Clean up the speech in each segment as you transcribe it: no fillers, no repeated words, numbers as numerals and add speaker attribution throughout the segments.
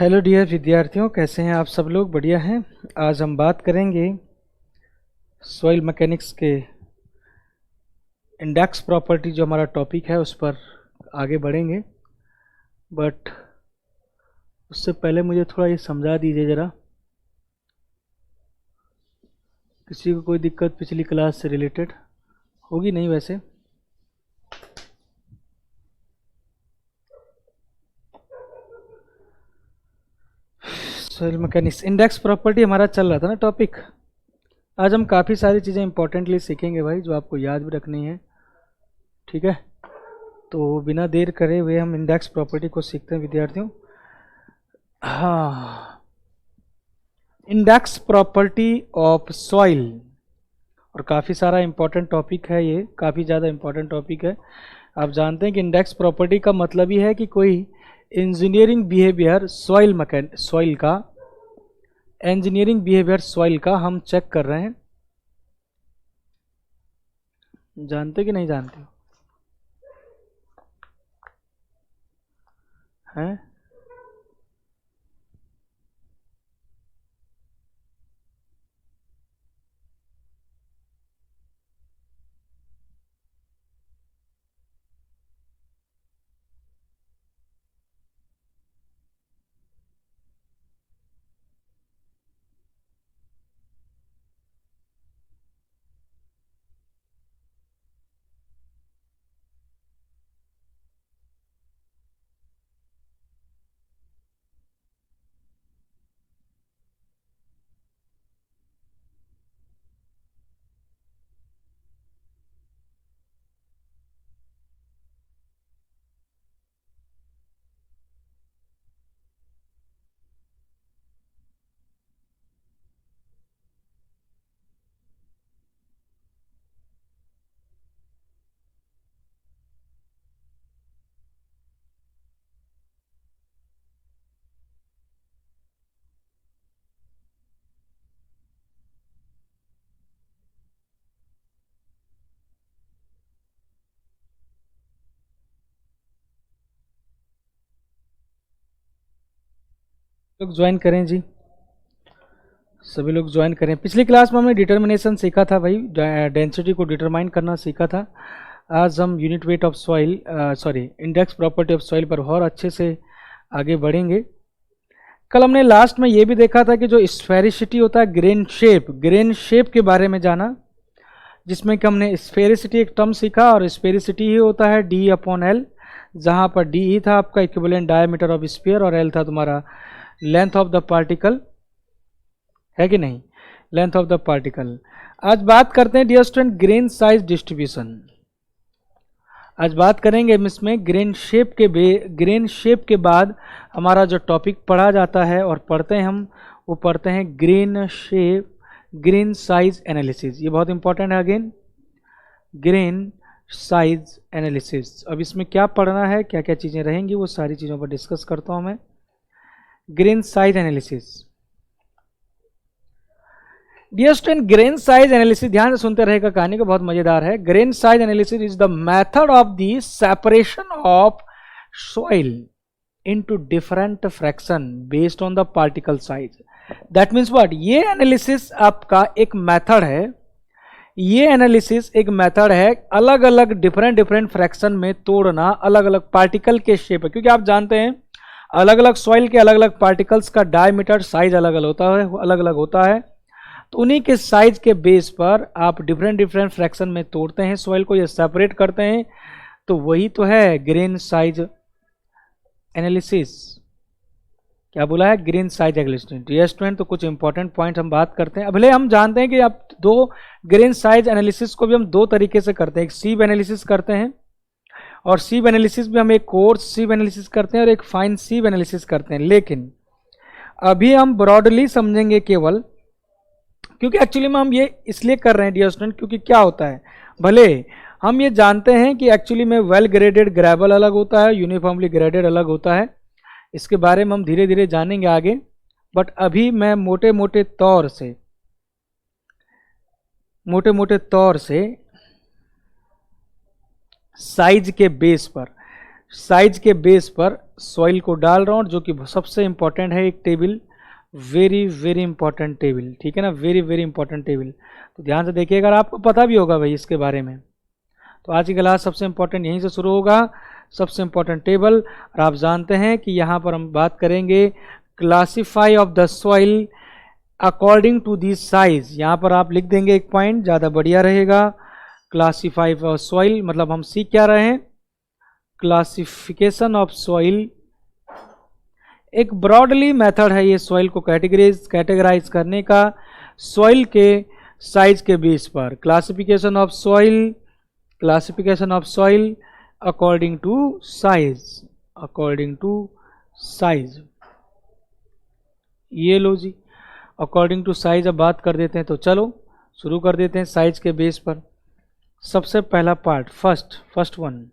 Speaker 1: Hello dear विद्यार्थियों, कैसे हैं आप सब लोग? बढ़िया हैं। आज हम बात करेंगे सॉइल मैकेनिक्स के इंडेक्स प्रॉपर्टी, जो हमारा टॉपिक है उस पर आगे बढ़ेंगे। बट उससे पहले मुझे थोड़ा ये समझा दीजिए ज़रा। किसी को कोई दिक्कत पिछली क्लास से रिलेटेड होगी नहीं वैसे? सॉइल मैकेनिक्स इंडेक्स प्रॉपर्टी हमारा चल रहा था ना टॉपिक। आज हम काफ़ी सारी चीज़ें इंपॉर्टेंटली सीखेंगे भाई, जो आपको याद भी रखनी है। ठीक है, तो बिना देर करे हुए हम इंडेक्स प्रॉपर्टी को सीखते हैं विद्यार्थियों। हाँ, इंडेक्स प्रॉपर्टी ऑफ सॉइल, और काफ़ी सारा इंपॉर्टेंट टॉपिक है ये, काफ़ी ज़्यादा इंपॉर्टेंट टॉपिक है। आप जानते हैं कि इंडेक्स प्रॉपर्टी का मतलब ही है कि कोई इंजीनियरिंग बिहेवियर सॉइल का इंजीनियरिंग बिहेवियर सॉइल का हम चेक कर रहे हैं। जानते कि नहीं जानते हो? हैं? लोग ज्वाइन करें जी, सभी लोग ज्वाइन करें। पिछली क्लास में हमने डिटर्मिनेशन सीखा था भाई, डेंसिटी को डिटरमाइन करना सीखा था। आज हम unit weight of soil index property of soil पर और अच्छे से आगे बढ़ेंगे। कल हमने लास्ट में ये भी देखा था कि जो स्फेरिसिटी होता है, ग्रेन शेप के बारे में जाना, जिसमें कि हमने स्फेरिसिटी एक टर्म सीखा, और स्फेरिसिटी ही होता है डी अपॉन एल, जहाँ पर डी ही था आपका इक्विवेलेंट डायमीटर ऑफ स्फीयर और एल था तुम्हारा लेंथ ऑफ द पार्टिकल, है कि नहीं? Length of the particle. आज बात करते हैं dear student grain size distribution. आज बात करेंगे हम इसमें ग्रेन शेप के बाद हमारा जो टॉपिक पढ़ा जाता है और पढ़ते हैं हम, वो पढ़ते हैं ग्रेन साइज एनालिसिस। ये बहुत इंपॉर्टेंट है अगेन, ग्रेन साइज एनालिसिस। अब इसमें क्या पढ़ना है, क्या क्या चीज़ें रहेंगी, वो सारी चीज़ों पर डिस्कस करता हूँ मैं। Grain size analysis, dear student, grain size analysis ध्यान से सुनते रहेगा, कहानी को बहुत मजेदार है। Grain size analysis is the method of the separation of soil into different fraction based on the particle size. That means what? ये एनालिसिस आपका एक मेथड है, ये एनालिसिस एक मेथड है अलग अलग डिफरेंट फ्रैक्शन में तोड़ना अलग अलग पार्टिकल के शेप है। क्योंकि आप जानते हैं अलग अलग सॉइल के अलग अलग पार्टिकल्स का डायमीटर साइज अलग अलग होता है, तो उन्हीं के साइज के बेस पर आप डिफरेंट फ्रैक्शन में तोड़ते हैं सॉइल को, या सेपरेट करते हैं। तो वही तो है ग्रेन साइज एनालिसिस। क्या बोला है? Grain size analysis. स्टूडेंट, तो कुछ इंपॉर्टेंट पॉइंट हम बात करते हैं। भले हम जानते हैं कि आप दो ग्रेन साइज एनालिसिस को भी हम दो तरीके से करते हैं, एक सीव एनालिसिस करते हैं, और सीव एनालिसिस भी हम एक कोर्स सीव एनालिसिस करते हैं और एक फाइन सीव एनालिसिस करते हैं। लेकिन अभी हम ब्रॉडली समझेंगे केवल, क्योंकि एक्चुअली में हम ये इसलिए कर रहे हैं डियर स्टूडेंट, क्योंकि क्या होता है, भले हम ये जानते हैं कि एक्चुअली में वेल ग्रेडेड ग्रेवल अलग होता है, यूनिफॉर्मली ग्रेडेड अलग होता है, इसके बारे में हम धीरे धीरे जानेंगे आगे। बट अभी मैं मोटे मोटे तौर से साइज के बेस पर, साइज के बेस पर सॉइल को डाल रहा हूँ, जो कि सबसे इंपॉर्टेंट है एक table, very very important table, ठीक है ना, वेरी वेरी इंपॉर्टेंट टेबल। तो ध्यान से देखिएगा, अगर आपको पता भी होगा भाई इसके बारे में। तो आज की क्लास सबसे इंपॉर्टेंट यहीं से शुरू होगा, सबसे इंपॉर्टेंट टेबल। और आप जानते हैं कि यहाँ पर हम बात करेंगे classify of the soil according to the size. यहाँ पर आप लिख देंगे एक पॉइंट, ज़्यादा बढ़िया रहेगा। क्लासीफाई ऑफ सॉइल मतलब हम सीख क्या रहे हैं, क्लासिफिकेशन ऑफ सॉइल एक ब्रॉडली मेथड है ये सॉइल को कैटेगराइज करने का सॉइल के साइज के बेस पर। Classification of soil, classification of soil according to size, according to size. ये लो जी, अकॉर्डिंग टू साइज अब बात कर देते हैं। तो चलो शुरू कर देते हैं साइज के बेस पर। सबसे पहला पार्ट, फर्स्ट वन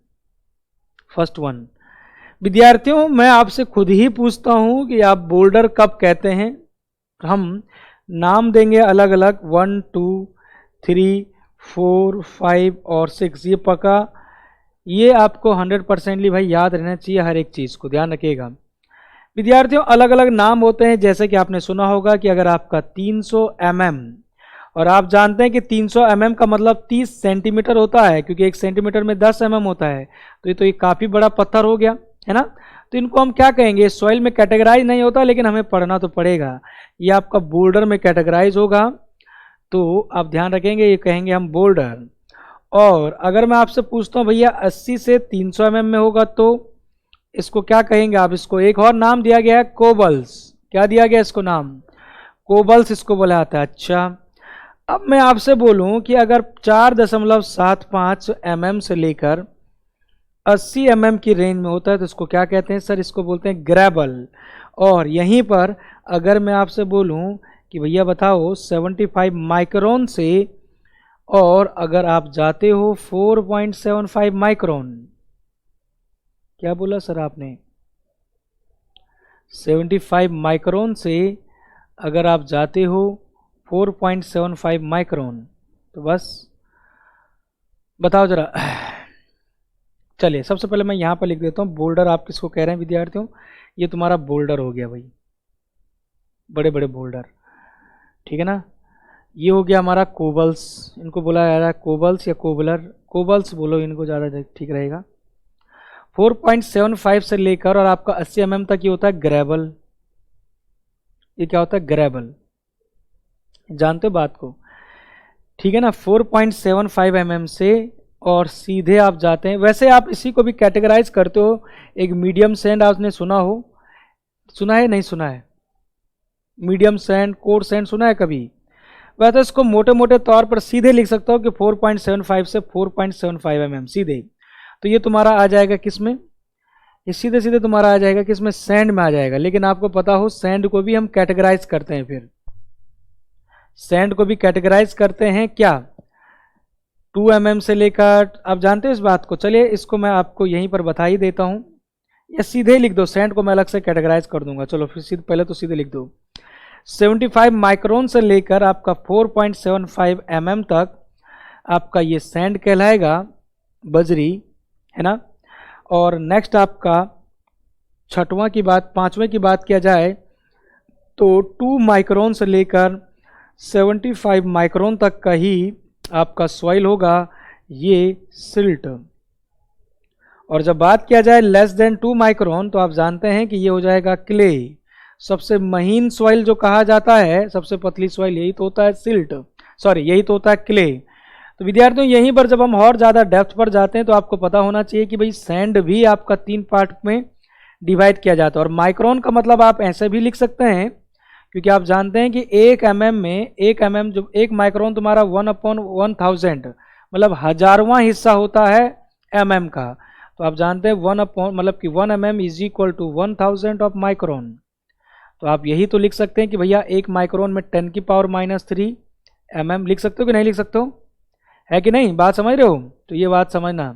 Speaker 1: विद्यार्थियों, मैं आपसे खुद ही पूछता हूं कि आप बोल्डर कब कहते हैं। हम नाम देंगे अलग अलग, 1 2 3 4 5 और 6, ये पक्का, ये आपको 100% भाई याद रहना चाहिए, हर एक चीज़ को ध्यान रखिएगा। विद्यार्थियों अलग अलग नाम होते हैं, जैसे कि आपने सुना होगा कि अगर आपका 300 mm, और आप जानते हैं कि 300 mm का मतलब 30 सेंटीमीटर होता है, क्योंकि 1 सेंटीमीटर में 10 mm होता है, तो ये काफ़ी बड़ा पत्थर हो गया है ना। तो इनको हम क्या कहेंगे, सॉइल में कैटेगराइज नहीं होता, लेकिन हमें पढ़ना तो पड़ेगा। ये आपका बोल्डर में कैटेगराइज होगा, तो आप ध्यान रखेंगे, ये कहेंगे हम बोल्डर। और अगर मैं आपसे पूछता हूँ भैया 80 से 300 mm में होगा, तो इसको क्या कहेंगे आप, इसको एक और नाम दिया गया है कोबल्स। क्या दिया गया इसको नाम, कोबल्स इसको बोला जाता है। अच्छा, अब मैं आपसे बोलूं कि अगर 4.75 mm से लेकर 80 mm की रेंज में होता है, तो इसको क्या कहते हैं सर, इसको बोलते हैं ग्रेबल। और यहीं पर अगर मैं आपसे बोलूं कि भैया बताओ 75 माइक्रोन से, और अगर आप जाते हो 4.75 माइक्रोन, क्या बोला सर आपने, 75 माइक्रोन से अगर आप जाते हो 4.75 माइक्रोन, तो बस बताओ जरा। चलिए सबसे पहले मैं यहाँ पर लिख देता हूँ बोल्डर। आप किसको कह रहे हैं विद्यार्थियों, ये तुम्हारा बोल्डर हो गया भाई, बड़े बड़े बोल्डर, ठीक है ना। ये हो गया हमारा कोबल्स, इनको बोला जा रहा है कोबल्स या कोबलर, कोबल्स बोलो इनको, ज़्यादा ठीक रहेगा। 4.75 से लेकर और आपका 80 mm तक ये होता है ग्रेबल। ये क्या होता है, ग्रेबल, जानते हो बात को, ठीक है ना। 4.75 mm से और सीधे आप जाते हैं, वैसे आप इसी को भी कैटेगराइज करते हो, एक मीडियम सैंड आपने सुना हो, सुना है नहीं सुना है, मीडियम सैंड, कोर्स सैंड सुना है कभी। वैसे तो इसको मोटे मोटे तौर पर सीधे लिख सकता हो कि 4.75 से 4.75 mm सीधे। तो ये तुम्हारा आ जाएगा किस में, ये सीधे सीधे तुम्हारा आ जाएगा किसमें, सैंड में आ जाएगा। लेकिन आपको पता हो सैंड को भी हम कैटेगराइज करते हैं, फिर सैंड को भी कैटेगराइज करते हैं क्या, 2 mm से लेकर, आप जानते हो इस बात को। चलिए इसको मैं आपको यहीं पर बता ही देता हूं, या सीधे लिख दो, सैंड को मैं अलग से कैटेगराइज कर दूंगा। चलो फिर सीधे, पहले तो सीधे लिख दो, 75 माइक्रोन से लेकर आपका 4.75 mm तक आपका ये सैंड कहलाएगा, बजरी, है ना। और नेक्स्ट आपका छठवां की बात, पांचवें की बात किया जाए तो 2 माइक्रोन से लेकर 75 माइक्रोन तक का ही आपका सॉइल होगा ये सिल्ट। और जब बात किया जाए लेस देन 2 माइक्रोन, तो आप जानते हैं कि ये हो जाएगा क्ले। सबसे महीन सॉइल जो कहा जाता है, सबसे पतली सॉइल, यही तो होता है सिल्ट, सॉरी यही तो होता है क्ले। तो विद्यार्थियों यहीं पर जब हम और ज़्यादा डेप्थ पर जाते हैं, तो आपको पता होना चाहिए कि भाई सैंड भी आपका 3 पार्ट में डिवाइड किया जाता है। और माइक्रोन का मतलब आप ऐसे भी लिख सकते हैं, क्योंकि आप जानते हैं कि 1 mm में 1 mm जो 1 माइक्रोन तुम्हारा 1/1000 मतलब 1000वां हिस्सा होता है mm का। तो आप जानते हैं 1 मतलब कि 1 mm is equal to 1000 of micron. तो आप यही तो लिख सकते हैं कि भैया 1 माइक्रोन में 10⁻³ mm लिख सकते हो कि नहीं लिख सकते हो, है कि नहीं, बात समझ रहे हो। तो ये बात समझना,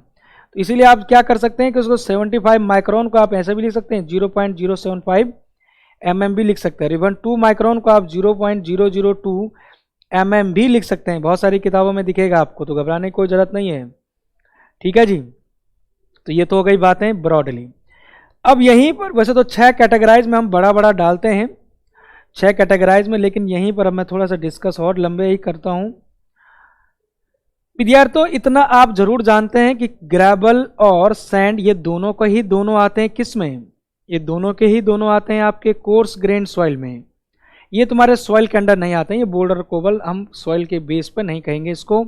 Speaker 1: तो इसीलिए आप क्या कर सकते हैं कि उसको 75 माइक्रोन को आप ऐसे भी लिख सकते हैं 0.075 mm भी लिख सकते हैं। इवन 2 माइक्रोन को आप 0.002 mm भी लिख सकते हैं, बहुत सारी किताबों में दिखेगा आपको, तो घबराने की कोई ज़रूरत नहीं है, ठीक है जी। तो ये तो हो गई बातें ब्रॉडली। अब यहीं पर वैसे तो 6 कैटेगराइज में हम बड़ा बड़ा डालते हैं, 6 कैटेगराइज में, लेकिन यहीं पर अब मैं थोड़ा सा डिस्कस और लंबे ही करता हूं। विद्यार्थियों इतना आप जरूर जानते हैं कि ग्रेवल और सैंड ये दोनों को ही दोनों आते हैं किस में, ये दोनों के ही दोनों आते हैं आपके कोर्स ग्रेन सॉइल में। ये तुम्हारे सॉइल के अंदर नहीं आते हैं, ये बोल्डर कोबल हम सॉइल के बेस पर नहीं कहेंगे इसको।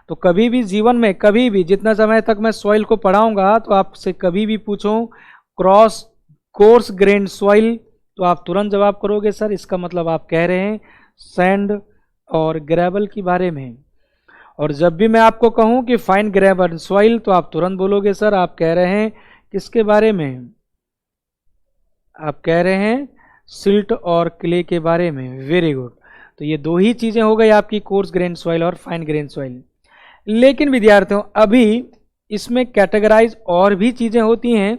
Speaker 1: तो कभी भी जीवन में, कभी भी जितना समय तक मैं सॉइल को पढ़ाऊंगा, तो आपसे कभी भी पूछो क्रॉस कोर्स ग्रेन सॉइल, तो आप तुरंत जवाब करोगे सर इसका मतलब आप कह रहे हैं सैंड और ग्रेवल के बारे में। और जब भी मैं आपको कहूं कि फाइन ग्रेवल सॉइल, तो आप तुरंत बोलोगे सर आप कह रहे हैं किसके बारे में, आप कह रहे हैं सिल्ट और क्ले के बारे में। Very good. तो ये दो ही चीजें हो गई आपकी कोर्स ग्रेन सॉइल और फाइन ग्रेन सॉइल। लेकिन विद्यार्थियों अभी इसमें कैटेगराइज और भी चीजें होती हैं,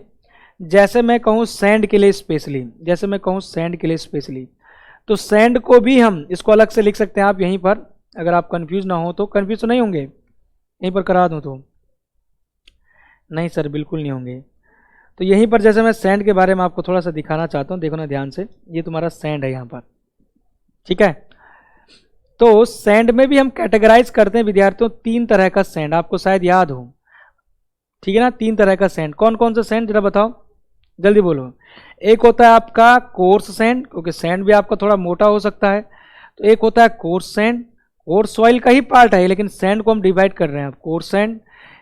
Speaker 1: जैसे मैं कहूँ सैंड के लिए स्पेशली, जैसे मैं कहूँ सैंड के लिए स्पेशली, तो सैंड को भी हम इसको अलग से लिख सकते हैं आप यहीं पर, अगर आप कंफ्यूज ना हो तो। कंफ्यूज तो नहीं होंगे, यहीं पर करा दूं तो? नहीं सर बिल्कुल नहीं होंगे। तो यहीं पर जैसे मैं सैंड के बारे में आपको थोड़ा सा दिखाना चाहता हूँ, देखो ना ध्यान से, ये तुम्हारा सैंड है यहाँ पर, ठीक है। तो सैंड में भी हम कैटेगराइज करते हैं विद्यार्थियों 3 तरह का सैंड, आपको शायद याद हो, ठीक है ना। 3 तरह का सैंड, कौन कौन सा सैंड जरा बताओ, जल्दी बोलो। एक होता है आपका कोर्स सैंड, क्योंकि सैंड भी आपका थोड़ा मोटा हो सकता है। तो एक होता है कोर्स सैंड, कोर्स सॉइल का ही पार्ट है, लेकिन सैंड को हम डिवाइड कर रहे हैं, कोर्स सैंड।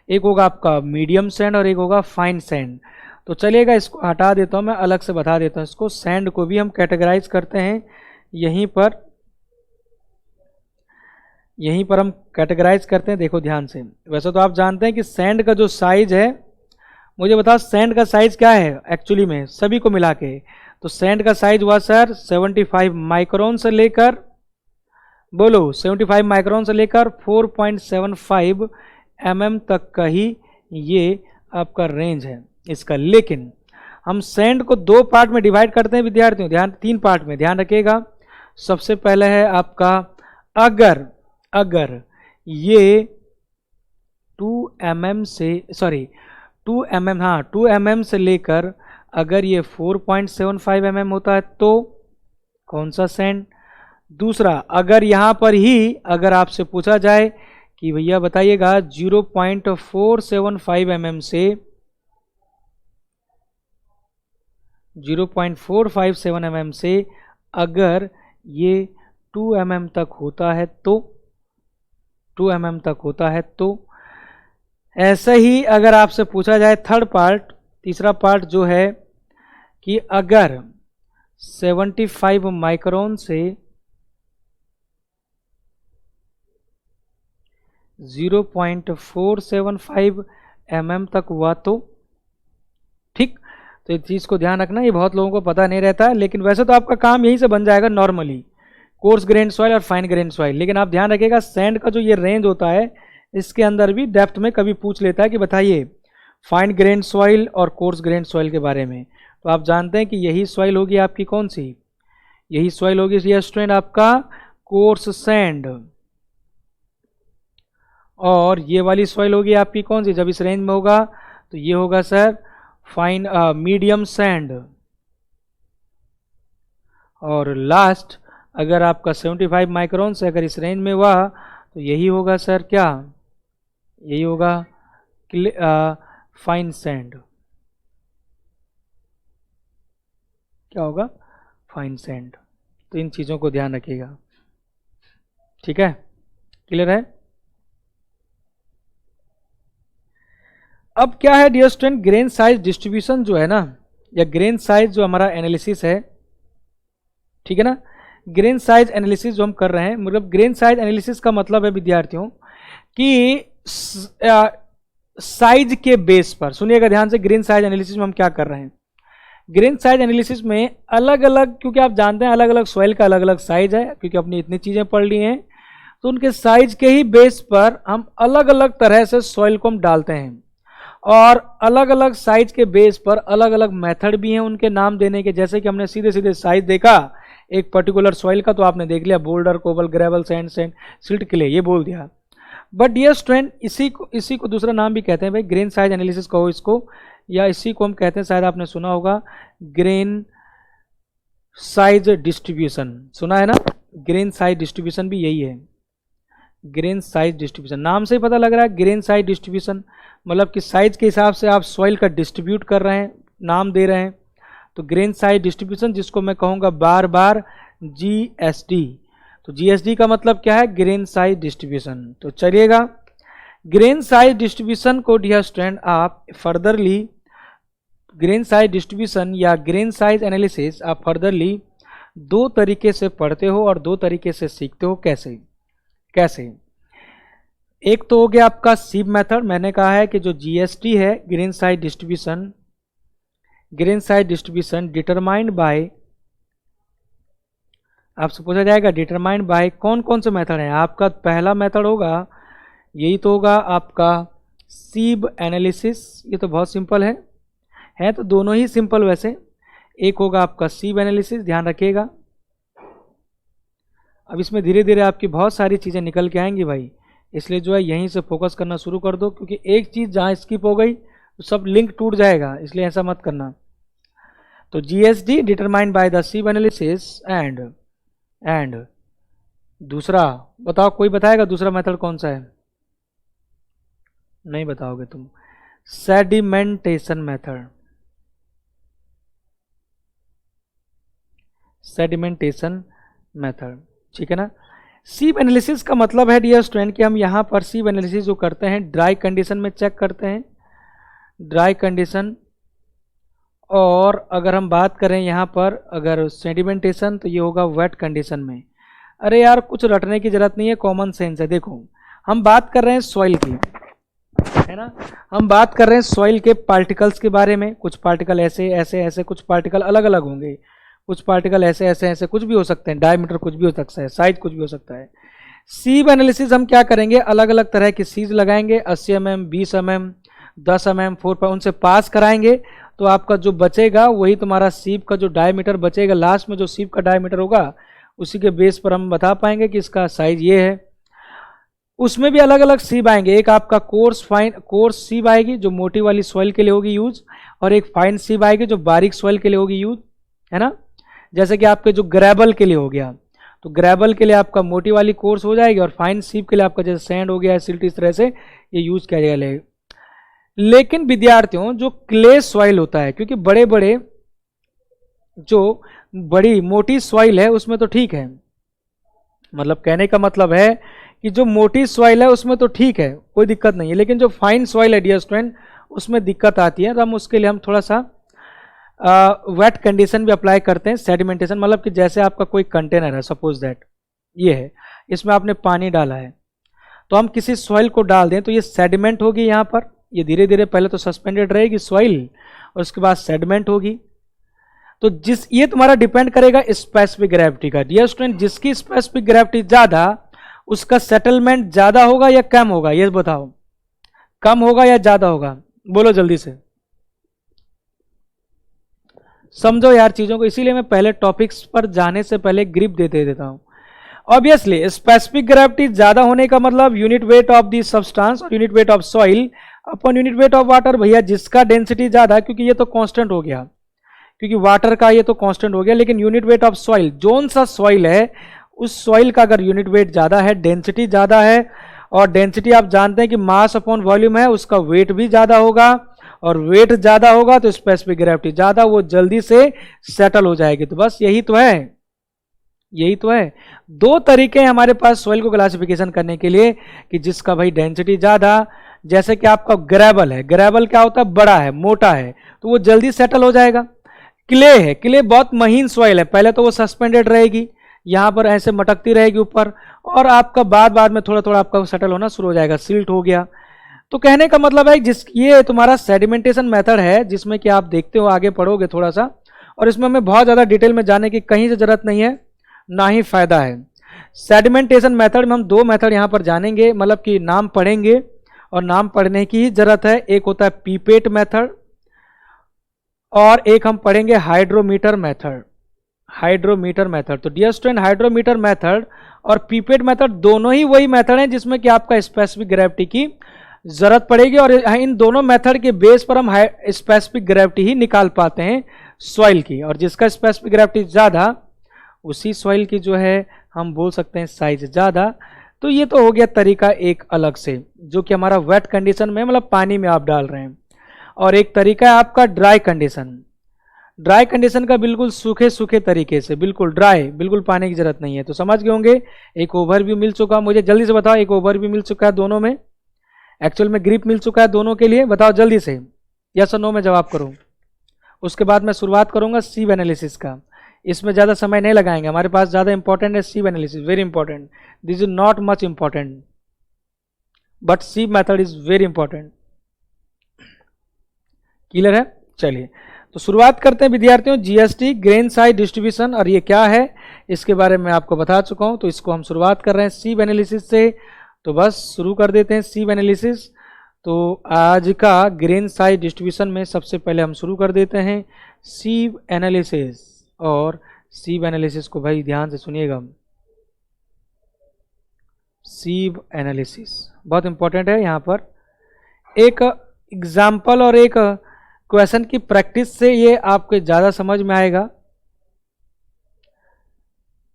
Speaker 1: एक होगा आपका मीडियम सैंड और एक होगा फाइन सैंड। तो चलिएगा इसको हटा देता हूं, मैं अलग से बता देता हूं इसको। सैंड को भी हम कैटेगराइज करते हैं यहीं पर, यहीं पर हम कैटेगराइज करते हैं, देखो ध्यान से। वैसे तो आप जानते हैं कि सैंड का जो साइज है, मुझे बताओ सैंड का साइज क्या है एक्चुअली में सभी को मिला के। तो सैंड का साइज हुआ सर 75 माइक्रोन से लेकर, बोलो 75 माइक्रोन से लेकर 4.75 mm तक का ही ये आपका रेंज है इसका। लेकिन हम सैंड को 2 पार्ट में डिवाइड करते हैं विद्यार्थियों, ध्यान, 3 पार्ट में, ध्यान रखिएगा। सबसे पहले है आपका अगर ये 2 mm से, सॉरी 2 mm, हाँ 2 mm से लेकर अगर ये 4.75 mm होता है तो कौन सा सैंड। दूसरा, अगर यहाँ पर ही अगर आपसे पूछा जाए कि भैया बताइएगा 0.475 mm से 0.457 mm से अगर ये 2 mm तक होता है तो, 2 mm तक होता है तो। ऐसे ही अगर आपसे पूछा जाए थर्ड पार्ट, तीसरा पार्ट जो है कि अगर 75 माइक्रोन से 0.475 mm तक हुआ तो, ठीक। तो इस चीज़ को ध्यान रखना, ये बहुत लोगों को पता नहीं रहता है, लेकिन वैसे तो आपका काम यहीं से बन जाएगा नॉर्मली, कोर्स ग्रेन सॉइल और फाइन ग्रेन सॉइल। लेकिन आप ध्यान रखिएगा सैंड का जो ये रेंज होता है, इसके अंदर भी डेप्थ में कभी पूछ लेता है कि बताइए फाइन ग्रेन सॉइल और कोर्स ग्रेन सॉइल के बारे में। तो आप जानते हैं कि यही सॉइल होगी आपकी कौन सी, यही सॉइल होगी स्टूडेंट आपका कोर्स सैंड, और ये वाली सॉइल होगी आपकी कौन सी, जब इस रेंज में होगा तो ये होगा सर फाइन मीडियम सैंड। और लास्ट अगर आपका 75 माइक्रोन से अगर इस रेंज में हुआ तो यही होगा सर क्या, यही होगा फाइन सैंड। क्या होगा, फाइन सैंड। तो इन चीज़ों को ध्यान रखिएगा, ठीक है, क्लियर है। अब क्या है dear student, grain size distribution जो है ना, या ग्रेन साइज जो हमारा एनालिसिस है, ठीक है ना, ग्रेन साइज एनालिसिस जो हम कर रहे हैं, मतलब ग्रेन साइज एनालिसिस का मतलब है विद्यार्थियों कि साइज के बेस पर, सुनिएगा ध्यान से, ग्रेन साइज एनालिसिस में हम क्या कर रहे हैं। ग्रेन साइज एनालिसिस में अलग अलग, क्योंकि आप जानते हैं अलग अलग सॉइल का अलग अलग साइज है, क्योंकि अपनी इतनी चीजें पढ़ ली हैं, तो उनके साइज के ही बेस पर हम अलग अलग तरह से सॉइल को हम डालते हैं, और अलग अलग साइज के बेस पर अलग अलग मेथड भी हैं उनके नाम देने के। जैसे कि हमने सीधे सीधे साइज देखा एक पर्टिकुलर सॉइल का, तो आपने देख लिया boulder, cobble, gravel, sand, silt, clay, ये बोल दिया। बट डियर स्टूडेंट इसी को दूसरा नाम भी कहते हैं भाई, ग्रेन साइज एनालिसिस कहो इसको, या इसी को हम कहते हैं, शायद आपने सुना होगा, ग्रेन साइज डिस्ट्रीब्यूशन। सुना है ना, ग्रेन साइज डिस्ट्रीब्यूशन भी यही है, ग्रेन साइज डिस्ट्रीब्यूशन। नाम से ही पता लग रहा है ग्रेन साइज डिस्ट्रीब्यूशन, मतलब कि साइज के हिसाब से आप सॉइल का डिस्ट्रीब्यूट कर रहे हैं, नाम दे रहे हैं। तो ग्रेन साइज डिस्ट्रीब्यूशन, जिसको मैं कहूँगा बार बार GSD। तो GSD का मतलब क्या है, ग्रेन साइज डिस्ट्रीब्यूशन। तो चलिएगा, ग्रेन साइज डिस्ट्रीब्यूशन को डियर स्टूडेंट आप फर्दरली, ग्रेन साइज डिस्ट्रीब्यूशन या ग्रेन साइज एनालिसिस आप फर्दरली दो तरीके से पढ़ते हो और दो तरीके से सीखते हो। कैसे कैसे? एक तो हो गया आपका सीब मेथड, मैंने कहा है कि जो GSD है, grain size distribution, grain size distribution determined by, आपसे पूछा जाएगा डिटरमाइंड बाय कौन कौन से मेथड हैं। आपका पहला मेथड होगा, यही तो होगा आपका सीब एनालिसिस। ये तो बहुत सिंपल है तो दोनों ही सिंपल वैसे। एक होगा आपका सीब एनालिसिस, ध्यान रखिएगा। अब इसमें धीरे धीरे आपकी बहुत सारी चीज़ें निकल के आएंगी भाई, इसलिए जो है यहीं से फोकस करना शुरू कर दो, क्योंकि एक चीज़ जहाँ स्किप हो गई तो सब लिंक टूट जाएगा, इसलिए ऐसा मत करना। तो GSD determined by the sieve analysis and दूसरा बताओ, कोई बताएगा दूसरा मेथड कौन सा है? नहीं बताओगे तुम। सेडिमेंटेशन मेथड, सेडिमेंटेशन मेथड, ठीक है ना। सीब एनालिसिस का मतलब है डियर स्टूडेंट कि हम यहाँ पर सीब एनालिसिस जो करते हैं ड्राई कंडीशन में चेक करते हैं, ड्राई कंडीशन। और अगर हम बात करें यहाँ पर अगर सेडिमेंटेशन, तो ये होगा वेट कंडीशन में। अरे यार कुछ रटने की जरूरत नहीं है, कॉमन सेंस है। देखो हम बात कर रहे हैं सॉइल की, है ना, हम बात कर रहे हैं सॉइल के पार्टिकल्स के बारे में। कुछ पार्टिकल ऐसे ऐसे ऐसे, कुछ पार्टिकल अलग अलग होंगे, कुछ पार्टिकल ऐसे ऐसे ऐसे, कुछ भी हो सकते हैं, डायमीटर कुछ भी हो सकता है, साइज कुछ भी हो सकता है। सीब एनालिसिस हम क्या करेंगे, अलग अलग तरह की सीज लगाएंगे, 80 mm, 20 mm, 10 mm, 4 उनसे पास कराएंगे, तो आपका जो बचेगा वही तुम्हारा सीब का जो डायमीटर बचेगा, लास्ट में जो सीब का डायमीटर होगा उसी के बेस पर हम बता पाएंगे कि इसका साइज ये है। उसमें भी अलग अलग सीब आएंगे, एक आपका कोर्स सीब आएगी जो मोटी वाली सॉइल के लिए होगी यूज, और एक फाइन सीब आएगी जो बारीक सॉइल के लिए होगी यूज, है ना। जैसे कि आपके जो ग्रेबल के लिए हो गया, तो ग्रेबल के लिए आपका मोटी वाली कोर्स हो जाएगी, और फाइन सीब के लिए आपका जैसे सैंड हो गया, सिल्ट, इस तरह से ये यूज किया जाएगा। लेकिन विद्यार्थियों जो क्ले सॉइल होता है, क्योंकि बड़े बड़े जो बड़ी मोटी सॉइल है उसमें तो ठीक है, मतलब कहने का मतलब है कि जो मोटी सॉइल है उसमें तो ठीक है, कोई दिक्कत नहीं है, लेकिन जो फाइन सॉइल है डियर स्टूडेंट उसमें दिक्कत आती है। तो हम उसके लिए हम थोड़ा सा वेट कंडीशन भी अप्लाई करते हैं, सेडिमेंटेशन, मतलब कि जैसे आपका कोई कंटेनर है, सपोज दैट ये है, इसमें आपने पानी डाला है, तो हम किसी सॉइल को डाल दें तो ये सेडिमेंट होगी यहाँ पर, ये धीरे धीरे पहले तो सस्पेंडेड रहेगी सॉइल और उसके बाद सेडिमेंट होगी। तो ये तुम्हारा डिपेंड करेगा स्पेसिफिक ग्रेविटी का। डियर स्टूडेंट जिसकी स्पेसिफिक ग्रेविटी ज्यादा उसका सेटलमेंट ज्यादा होगा या कम होगा, ये बताओ, कम होगा या ज्यादा होगा, बोलो जल्दी से, समझो यार चीजों को। इसीलिए मैं पहले टॉपिक्स पर जाने से पहले ग्रिप देते देता हूं। ऑब्वियसली स्पेसिफिक ग्रेविटी ज्यादा होने का मतलब unit weight of the substance और यूनिट वेट ऑफ सॉइल अपन यूनिट वेट ऑफ वाटर। भैया जिसका डेंसिटी ज्यादा, क्योंकि ये तो कांस्टेंट हो गया, क्योंकि वाटर का ये तो कांस्टेंट हो गया, लेकिन unit weight of soil, zone सा सॉइल है उस सॉइल का अगर यूनिट वेट ज्यादा है, डेंसिटी ज्यादा है, और डेंसिटी आप जानते हैं कि मास अपॉन वॉल्यूम है, उसका वेट भी ज्यादा होगा, और वेट ज्यादा होगा तो स्पेसिफिक ग्रेविटी ज्यादा, वो जल्दी से सेटल हो जाएगी। तो बस यही तो है, यही तो है। दो तरीके हैं हमारे पास सॉइल को क्लासिफिकेशन करने के लिए कि जिसका भाई डेंसिटी ज्यादा, जैसे कि आपका ग्रेवल है, ग्रेवल क्या होता है, बड़ा है, मोटा है, तो वो जल्दी सेटल हो जाएगा। क्ले है, क्ले बहुत महीन सॉइल है, पहले तो वो सस्पेंडेड रहेगी, यहां पर ऐसे मटकती रहेगी ऊपर, और आपका बाद में थोड़ा थोड़ा आपका सेटल होना शुरू हो जाएगा, सिल्ट हो गया। तो कहने का मतलब है ये तुम्हारा सेडिमेंटेशन मेथड है, जिसमें कि आप देखते हो, आगे पढ़ोगे थोड़ा सा, और इसमें हमें बहुत ज्यादा डिटेल में जाने की कहीं से जरूरत नहीं है, ना ही फायदा है। सेडिमेंटेशन मेथड में हम दो मेथड यहां पर जानेंगे, मतलब कि नाम पढ़ेंगे, और नाम पढ़ने की ही जरूरत है। एक होता है पीपेट मेथड और एक हम पढ़ेंगे हाइड्रोमीटर मेथड। Hydrometer method. तो डियर स्टूडेंट, हाइड्रोमीटर मेथड और पीपेट मेथड दोनों ही वही मेथड हैं जिसमें कि आपका स्पेसिफिक ग्रेविटी की जरूरत पड़ेगी, और इन दोनों मेथड के बेस पर हम स्पेसिफिक ग्रेविटी ही निकाल पाते हैं सॉइल की, और जिसका स्पेसिफिक ग्रेविटी ज़्यादा उसी सॉइल की जो है हम बोल सकते हैं साइज ज़्यादा। तो ये तो हो गया तरीका एक अलग से, जो कि हमारा वेट कंडीशन में मतलब पानी में आप डाल रहे हैं, और एक तरीका है आपका ड्राई कंडीशन। ड्राई कंडीशन का बिल्कुल सूखे सूखे तरीके से, बिल्कुल ड्राई, बिल्कुल पानी की जरूरत नहीं है। तो समझ गए होंगे, एक ओवरव्यू मिल चुका, मुझे जल्दी से बताओ, एक ओवरव्यू मिल चुका है दोनों में, एक्चुअल में ग्रिप मिल चुका है दोनों के लिए, बताओ जल्दी से, यस और नो में जवाब करो। उसके बाद मैं शुरुआत करूंगा सीव एनालिसिस का, इसमें ज़्यादा समय नहीं लगाएंगे, हमारे पास ज़्यादा इंपॉर्टेंट है sieve analysis, very important, this is not much important but sieve method is very important. Clear है? चलिए तो शुरुआत करते हैं विद्यार्थियों, जीएसटी ग्रेन साइज डिस्ट्रीब्यूशन, और ये क्या है इसके बारे में आपको बता चुका हूं। तो इसको हम शुरुआत कर रहे हैं सीव एनालिसिस से, तो बस शुरू कर देते हैं सीव एनालिसिस। तो आज का ग्रेन साइज डिस्ट्रीब्यूशन में सबसे पहले हम शुरू कर देते हैं सीव एनालिसिस, और सीव एनालिसिस को भाई ध्यान से सुनिएगा। सीव एनालिसिस बहुत इंपॉर्टेंट है, यहाँ पर एक एग्जाम्पल और एक क्वेश्चन की प्रैक्टिस से ये आपको ज़्यादा समझ में आएगा।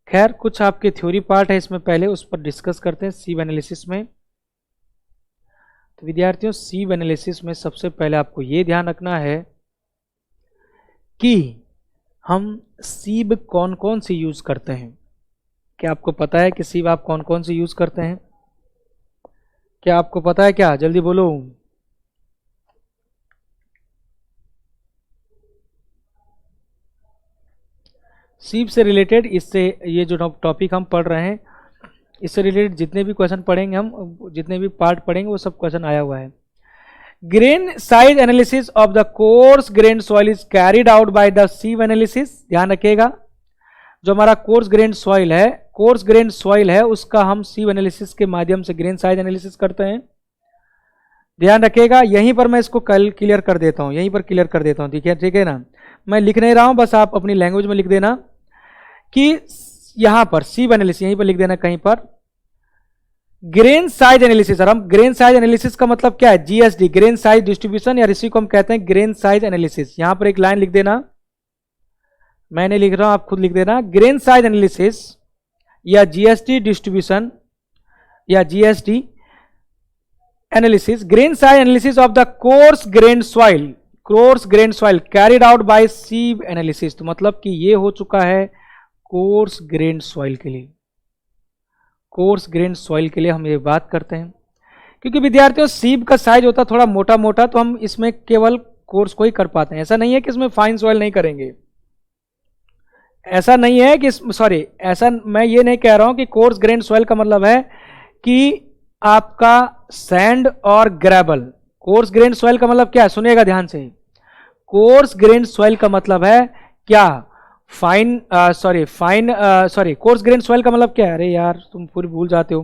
Speaker 1: खैर कुछ आपके थ्योरी पार्ट है इसमें, पहले उस पर डिस्कस करते हैं सीव एनालिसिस में। तो विद्यार्थियों, सीव एनालिसिस में सबसे पहले आपको ये ध्यान रखना है कि हम सीव कौन कौन सी यूज करते हैं। क्या आपको पता है कि सीव आप कौन कौन सी यूज करते हैं? क्या आपको पता है क्या? जल्दी बोलो। सीव से रिलेटेड, इससे ये जो टॉपिक हम पढ़ रहे हैं इससे रिलेटेड जितने भी क्वेश्चन पढ़ेंगे हम, जितने भी पार्ट पढ़ेंगे वो सब क्वेश्चन आया हुआ है। Grain size analysis of the coarse grain soil is carried out by the सीव analysis. ध्यान रखिएगा, जो हमारा कोर्स ग्रेन सॉइल है उसका हम सीव एनालिसिस के माध्यम से ग्रेन साइज एनालिसिस करते हैं। ध्यान रखिएगा, यहीं पर मैं इसको कल क्लियर कर देता हूं, यहीं पर क्लियर कर देता हूं, ठीक है ना। मैं लिख नहीं रहा हूं, बस आप अपनी लैंग्वेज में लिख देना कि यहां पर सीव एनालिसिस, यहीं पर लिख देना कहीं पर ग्रेन साइज एनालिसिस। और हम ग्रेन साइज एनालिसिस का मतलब क्या है? जीएसडी, ग्रेन साइज डिस्ट्रीब्यूशन, या इसी को हम कहते हैं ग्रेन साइज एनालिसिस। यहां पर एक लाइन लिख देना, मैं नहीं लिख रहा हूं, आप खुद लिख देना। ग्रेन साइज एनालिसिस या जीएसटी डिस्ट्रीब्यूशन या GSD analysis, grain size analysis of the coarse grain soil carried out by sieve analysis. तो मतलब कि ये हो चुका है कोर्स ग्रेन सॉइल के लिए। कोर्स ग्रेन सॉइल के लिए हम ये बात करते हैं, क्योंकि विद्यार्थियों सीव का साइज होता है थोड़ा मोटा मोटा, तो हम इसमें केवल कोर्स को ही कर पाते हैं। ऐसा नहीं है कि इसमें फाइन सॉइल नहीं करेंगे, ऐसा नहीं है कि सॉरी, ऐसा मैं ये नहीं कह रहा हूं कि कोर्स ग्रेन सॉइल का मतलब है कि आपका सैंड और ग्रेवल। कोर्स ग्रेन सॉइल का मतलब क्या है? सुनिएगा ध्यान से, कोर्स ग्रेन सॉइल का मतलब है क्या? कोर्स ग्रेन सॉइल का मतलब क्या है? अरे यार तुम पूरी भूल जाते हो।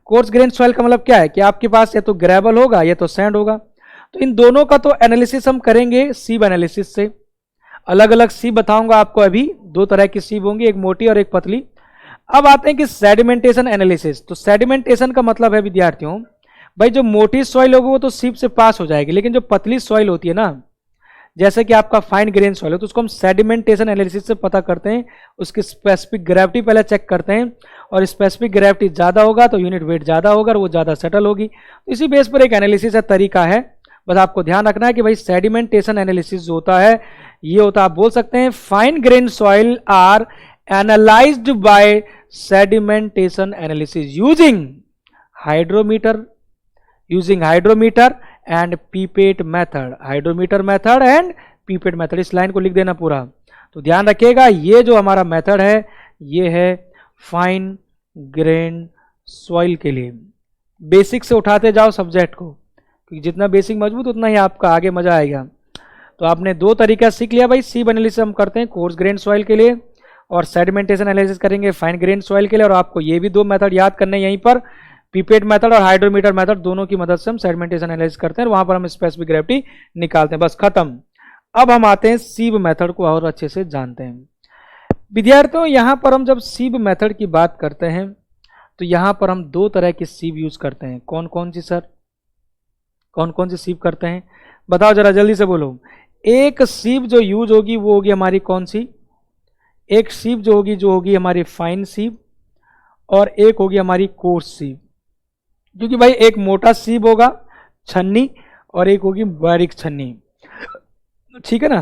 Speaker 1: कोर्स ग्रेन सॉइल का मतलब क्या है कि आपके पास या तो ग्रेवल होगा या तो सैंड होगा। तो इन दोनों का तो एनालिसिस हम करेंगे सीव एनालिसिस से। अलग अलग सीव बताऊंगा आपको, अभी दो तरह की सीव होंगी, एक मोटी और एक पतली। अब आते हैं कि सेडिमेंटेशन एनालिसिस। तो सेडिमेंटेशन का मतलब है विद्यार्थियों, भाई जो मोटी सॉइल होगी वो तो सीव से पास हो जाएगी, लेकिन जो पतली सॉइल होती है ना, जैसे कि आपका फाइन ग्रेन सॉइल है, तो उसको हम सेडिमेंटेशन एनालिसिस से पता करते हैं। उसकी स्पेसिफिक ग्रेविटी पहले चेक करते हैं, और स्पेसिफिक ग्रेविटी ज्यादा होगा तो यूनिट वेट ज्यादा होगा और वो ज्यादा सेटल होगी। तो इसी बेस पर एक एनालिसिस है, तरीका है, बस आपको ध्यान रखना है कि भाई सेडिमेंटेशन एनालिसिस जो होता है ये होता है, आप बोल सकते हैं fine grain soil are analysed by sedimentation analysis using hydrometer and pipette method. Hydrometer method and pipette method, इस लाइन को लिख देना पूरा। तो ध्यान रखिएगा, ये जो हमारा मेथड है ये है फाइन ग्रेन सॉइल के लिए। बेसिक से उठाते जाओ सब्जेक्ट को, क्योंकि जितना बेसिक मजबूत उतना ही आपका आगे मजा आएगा। तो आपने दो तरीका सीख लिया भाई, सीव एनालिसिस हम करते हैं कोर्स ग्रेन सॉइल के लिए, और सेडिमेंटेशन एनालिसिस करेंगे फाइन ग्रेन सॉइल के लिए। और आपको ये भी दो मेथड याद करने यहीं पर, पीपेट मेथड और हाइड्रोमीटर मेथड, दोनों की मदद से हम सेडिमेंटेशन एनालिसिस करते हैं और वहां पर हम स्पेसिफिक ग्रेविटी निकालते हैं, बस खत्म। अब हम आते हैं सीव मेथड को और अच्छे से जानते हैं। विद्यार्थियों यहाँ पर हम जब सीब मेथड की बात करते हैं तो यहाँ पर हम दो तरह की सीब यूज करते हैं। कौन कौन सी सर, कौन कौन सी सीब करते हैं बताओ जरा जल्दी से बोलो। एक सीब जो यूज होगी वो होगी हमारी कौन सी, एक सीब जो होगी हमारी फाइन सीब, और एक होगी हमारी कोर्स सीब। क्योंकि भाई एक मोटा सीब होगा छन्नी और एक होगी बारीक छन्नी, ठीक है ना।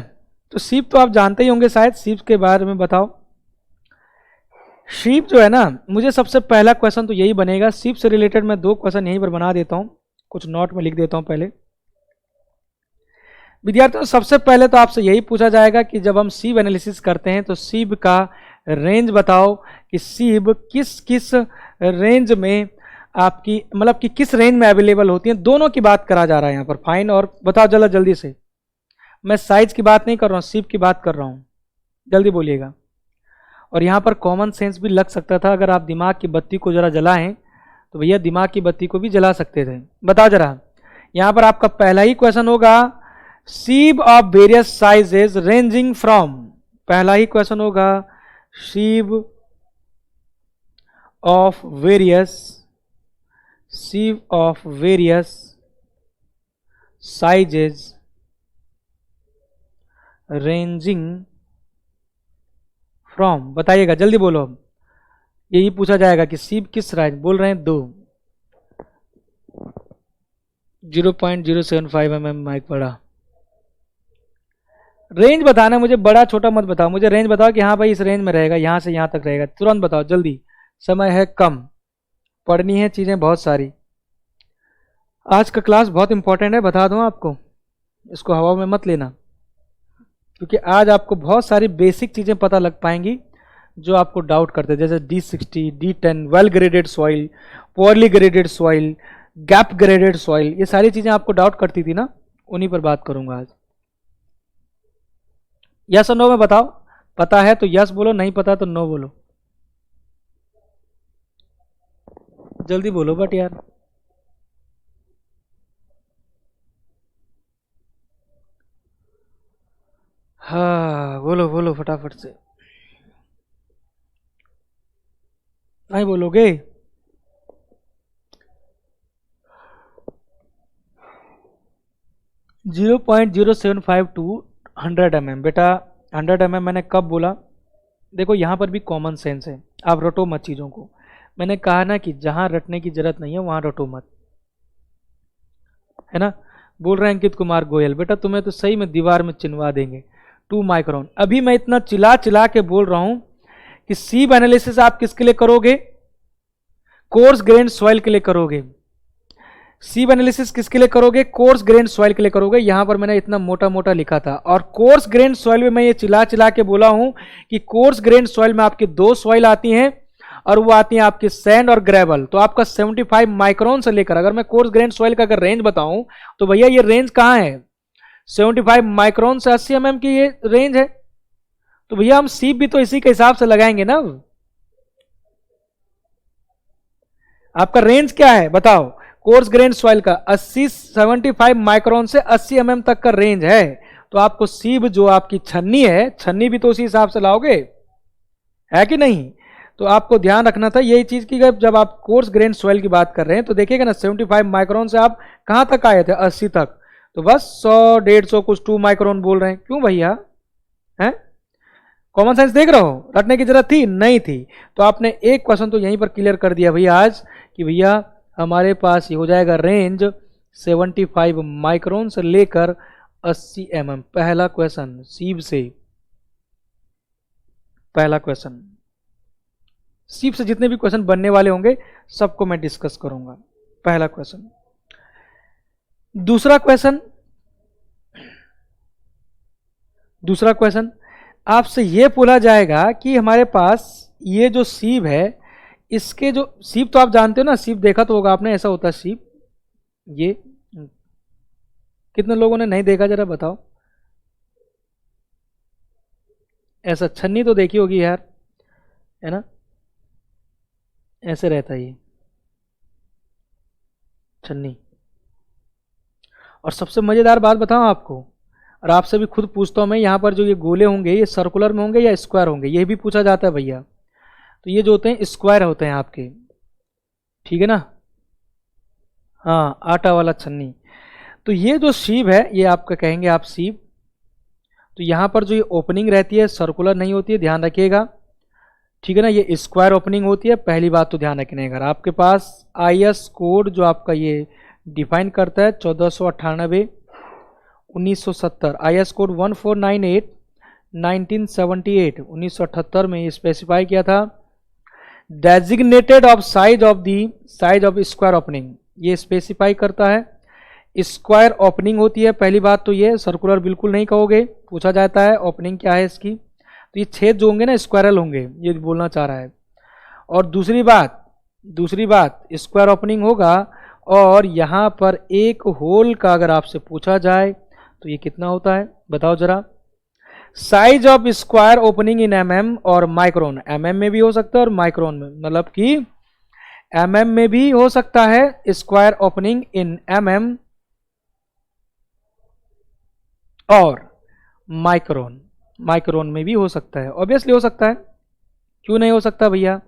Speaker 1: तो सीब तो आप जानते ही होंगे शायद, सीब के बारे में बताओ। सीब जो है ना, मुझे सबसे पहला क्वेश्चन तो यही बनेगा, सीब से रिलेटेड मैं दो क्वेश्चन यहीं पर बना देता हूं, कुछ नोट में लिख देता हूं पहले। विद्यार्थियों सबसे पहले तो आपसे यही पूछा जाएगा कि जब हम सीब एनालिसिस करते हैं तो सीब का रेंज बताओ कि सीब किस किस रेंज में आपकी, मतलब कि किस रेंज में अवेलेबल होती है। दोनों की बात करा जा रहा है यहाँ पर, फाइन और बताओ जरा जल्दी से। मैं साइज की बात नहीं कर रहा हूँ, सीब की बात कर रहा हूँ, जल्दी बोलिएगा। और यहाँ पर कॉमन सेंस भी लग सकता था, अगर आप दिमाग की बत्ती को जरा जलाएं तो भैया दिमाग की बत्ती को भी जला सकते थे। बताओ जरा, यहाँ पर आपका पहला ही क्वेश्चन होगा sieve of various sizes ranging from, पहला ही क्वेश्चन होगा sieve of various sizes ranging from, बताइएगा जल्दी बोलो। यही पूछा जाएगा कि सीब किस रेंज, बोल रहे हैं 2, 0.075 mm माइक बड़ा। रेंज बताना मुझे, बड़ा छोटा मत बताओ, मुझे रेंज बताओ कि हाँ भाई इस रेंज में रहेगा, यहां से यहां तक रहेगा, तुरंत बताओ जल्दी, समय है कम, पढ़नी है चीजें बहुत सारी। आज का क्लास बहुत इंपॉर्टेंट है, बता दूं आपको, इसको हवा में मत लेना, क्योंकि आज आपको बहुत सारी बेसिक चीजें पता लग पाएंगी जो आपको डाउट करते हैं, जैसे D60, D10, well graded soil, poorly graded soil, gap graded soil, ये सारी चीजें आपको डाउट करती थी ना, उन्हीं पर बात करूंगा आज। यस और नो में बताओ, पता है तो यस बोलो, नहीं पता तो नो बोलो, जल्दी बोलो बट यार। हाँ बोलो बोलो फटाफट से, नहीं बोलोगे? जीरो 0.075 टू 100 mm, बेटा 100 mm मैंने कब बोला? देखो यहाँ पर भी कॉमन सेंस है, आप रटो मत चीज़ों को। मैंने कहा ना कि जहाँ रटने की जरूरत नहीं है वहाँ रटो मत, है ना। बोल रहे हैं अंकित कुमार गोयल, बेटा तुम्हें तो सही में दीवार में चिनवा देंगे, 2 माइक्रोन। अभी मैं इतना चिल्ला चिल्ला के बोल रहा हूँ कि सीब एनालिसिस आप किसके लिए करोगे? कोर्स ग्रेन सॉइल के लिए करोगे। सीब एनालिसिस किसके लिए करोगे? कोर्स ग्रेन सॉइल के लिए करोगे। यहां पर मैंने इतना मोटा मोटा लिखा था, और कोर्स ग्रेन सॉइल में मैं ये चिल्ला चिल्ला के बोला हूं कि कोर्स ग्रेन सॉइल में आपकी 2 सॉइल आती हैं, और वो आती है आपकी सैंड और ग्रेवल। तो आपका 75 माइक्रोन से लेकर, अगर मैं कोर्स ग्रेन सॉइल का अगर रेंज बताऊं तो भैया ये रेंज कहां है? 75 माइक्रोन से 80 mm की ये रेंज है। तो भैया हम सीब भी तो इसी के हिसाब से लगाएंगे ना। आपका रेंज क्या है बताओ? कोर्स ग्रेन सॉइल का 75 माइक्रोन से 80 mm तक का रेंज है। तो आपको सीब जो आपकी छन्नी है, छन्नी भी तो उसी हिसाब से लाओगे, है कि नहीं? तो आपको ध्यान रखना था यही चीज की, जब आप कोर्स ग्रेन सॉइल की बात कर रहे हैं तो देखिएगा ना 75 माइक्रोन से आप कहां तक आए थे? 80 तक। तो बस 100 150 कुछ 2 माइक्रोन बोल रहे हैं, क्यों भैया? हैं? कॉमन सेंस देख रहे हो? रटने की जरूरत थी? नहीं थी। तो आपने एक क्वेश्चन तो यहीं पर क्लियर कर दिया भैया आज, कि भैया हमारे पास ये हो जाएगा रेंज 75 माइक्रोन से लेकर 80 mm। पहला क्वेश्चन सीब से, पहला क्वेश्चन सीब से जितने भी क्वेश्चन बनने वाले होंगे सबको मैं डिस्कस करूंगा। पहला क्वेश्चन। दूसरा क्वेश्चन आपसे यह पूछा जाएगा कि हमारे पास ये जो सीब है, इसके जो सीब तो आप जानते हो ना, सीब देखा तो होगा आपने, ऐसा होता है सीब। ये कितने लोगों ने नहीं देखा जरा बताओ? ऐसा छन्नी तो देखी होगी यार, है ना, ऐसे रहता है ये छन्नी। और सबसे मजेदार बात बताऊं आपको, और आपसे भी खुद पूछता हूँ मैं, यहाँ पर जो ये गोले होंगे ये सर्कुलर में होंगे या स्क्वायर होंगे, ये भी पूछा जाता है भैया। तो ये जो होते हैं स्क्वायर होते हैं आपके, ठीक है ना। हाँ, आटा वाला छन्नी। तो ये जो सीब है ये आपका कहेंगे आप सीब। तो यहाँ पर जो ये ओपनिंग रहती है सर्कुलर नहीं होती है, ध्यान रखिएगा, ठीक है ना। ये स्क्वायर ओपनिंग होती है, पहली बात तो ध्यान रखने। अगर आपके पास IS कोड जो आपका ये डिफाइन करता है 1498 1970, IS कोड 1498 1978 1978 में ये स्पेसिफाई किया था। Designated of size of square opening, ये स्पेसिफाई करता है। स्क्वायर ओपनिंग होती है, पहली बात तो ये, सर्कुलर बिल्कुल नहीं कहोगे, पूछा जाता है ओपनिंग क्या है इसकी। तो ये छेद जो होंगे ना स्क्वायरल होंगे, ये बोलना चाह रहा है। और दूसरी बात स्क्वायर ओपनिंग होगा, और यहाँ पर एक होल का अगर आपसे पूछा जाए तो ये कितना होता है बताओ जरा। Size of square opening in mm और माइक्रोन, mm में भी हो सकता है और माइक्रोन में, मतलब कि mm में भी हो सकता है स्क्वायर ओपनिंग इन mm और माइक्रोन में भी हो सकता है। ऑब्वियसली हो सकता है, क्यों नहीं हो सकता भैया,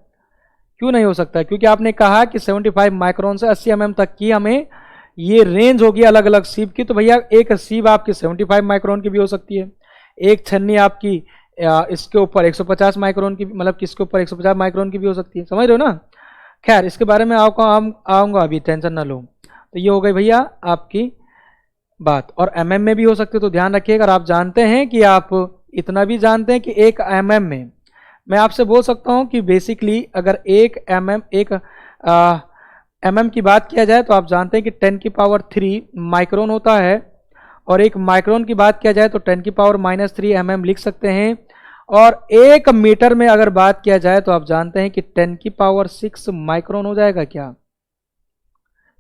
Speaker 1: क्यों नहीं हो सकता? क्योंकि आपने कहा कि 75 माइक्रोन से 80 mm तक की हमें ये रेंज होगी अलग अलग सीब की। तो भैया एक सीब आपकी 75 माइक्रोन की भी हो सकती है, एक छन्नी आपकी इसके ऊपर 150 माइक्रोन की, मतलब किसके ऊपर 150 माइक्रोन की भी हो सकती है, समझ रहे हो ना। खैर इसके बारे में आऊँगा अभी, टेंशन ना लो। तो ये हो गई भैया आपकी बात। और mm में भी हो सकते, तो ध्यान रखिएगा। अगर आप जानते हैं कि आप इतना भी जानते हैं कि एक mm में, मैं आपसे बोल सकता हूं कि बेसिकली अगर एक mm की बात किया जाए तो आप जानते हैं कि 10 की पावर 3 माइक्रोन होता है, और एक माइक्रोन की बात किया जाए तो 10 की पावर -3 mm लिख सकते हैं। और एक मीटर में अगर बात किया जाए तो आप जानते हैं कि 10 की पावर 6 माइक्रोन हो जाएगा क्या,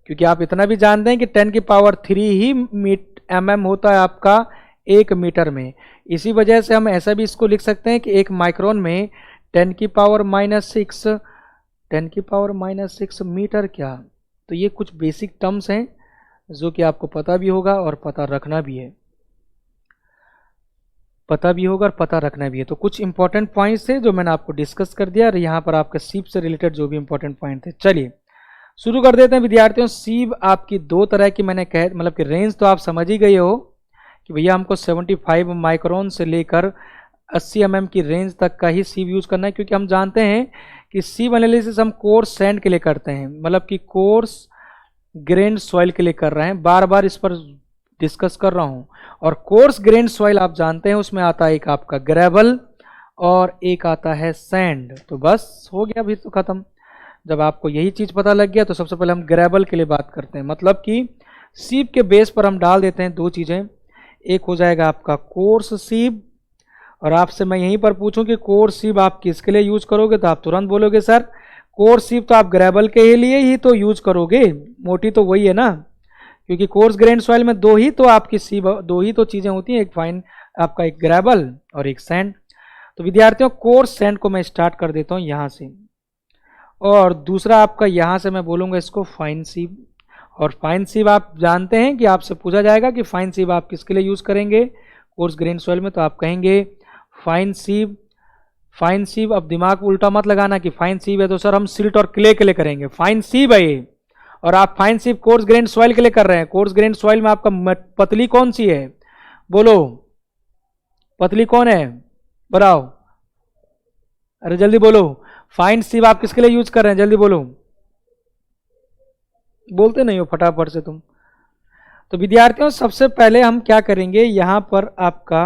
Speaker 1: क्योंकि आप इतना भी जानते हैं कि 10 की पावर 3 ही mm होता है आपका एक मीटर में। इसी वजह से हम ऐसा भी इसको लिख सकते हैं कि एक माइक्रोन में 10 की पावर -6, 10 की पावर -6 मीटर क्या। तो ये कुछ बेसिक टर्म्स हैं जो कि आपको पता भी होगा और पता रखना भी है, पता भी होगा और पता रखना भी है। तो कुछ इंपॉर्टेंट पॉइंट्स थे जो मैंने आपको डिस्कस कर दिया, और यहाँ पर आपके सीप से रिलेटेड जो भी इंपॉर्टेंट पॉइंट थे। चलिए शुरू कर देते हैं विद्यार्थियों। सीब आपकी दो तरह की मैंने कह, मतलब कि रेंज तो आप समझ ही गए हो कि भैया हमको 75 माइक्रोन से लेकर 80 mm की रेंज तक का ही सीब यूज करना है, क्योंकि हम जानते हैं कि सीब एनालिसिस हम कोर्स सैंड के लिए करते हैं, मतलब कि कोर्स ग्रेन सॉइल के लिए कर रहे हैं। बार बार इस पर डिस्कस कर रहा हूं। और कोर्स ग्रेन सॉइल आप जानते हैं उसमें आता है एक आपका ग्रेवल और एक आता है सैंड। तो बस हो गया अभी तो खत्म। जब आपको यही चीज पता लग गया तो सबसे पहले हम ग्रेवल के लिए बात करते हैं, मतलब कि सीब के बेस पर हम डाल देते हैं दो चीजें। एक हो जाएगा आपका कोर्स सीब, और आपसे मैं यहीं पर पूछूं कि कोर्स सीब आप किसके लिए यूज करोगे, तो आप तुरंत बोलोगे सर कोर्स सीब तो आप ग्रेवल के लिए ही तो यूज करोगे, मोटी तो वही है ना, क्योंकि कोर्स ग्रेन सॉइल में दो ही तो आपकी सीब, दो ही तो चीजें होती हैं, एक फाइन आपका एक ग्रेवल और एक सैंड। तो विद्यार्थियों कोर्स सैंड को मैं स्टार्ट कर देता हूं यहां से, और दूसरा आपका यहां से मैं बोलूंगा इसको फाइन सीब। और फाइन सीब आप जानते हैं कि आपसे पूछा जाएगा कि फाइन सीब आप किसके लिए यूज करेंगे कोर्स ग्रेन सॉइल में, तो आप कहेंगे फाइन सीब। फाइन सीब, अब दिमाग उल्टा मत लगाना कि फाइन सीब है तो सर हम सिल्ट और क्ले के लिए करेंगे, फाइन सीब है ये, और आप fine sieve course grain soil के लिए कर रहे हैं। कोर्स ग्रेन सॉइल में आपका पतली कौन सी है, बोलो पतली कौन है, बताओ, अरे जल्दी बोलो। फाइन सीब आप किसके लिए यूज कर रहे हैं, जल्दी बोलो, बोलते नहीं हो फटाफट से तुम। तो विद्यार्थियों सबसे पहले हम क्या करेंगे, यहां पर आपका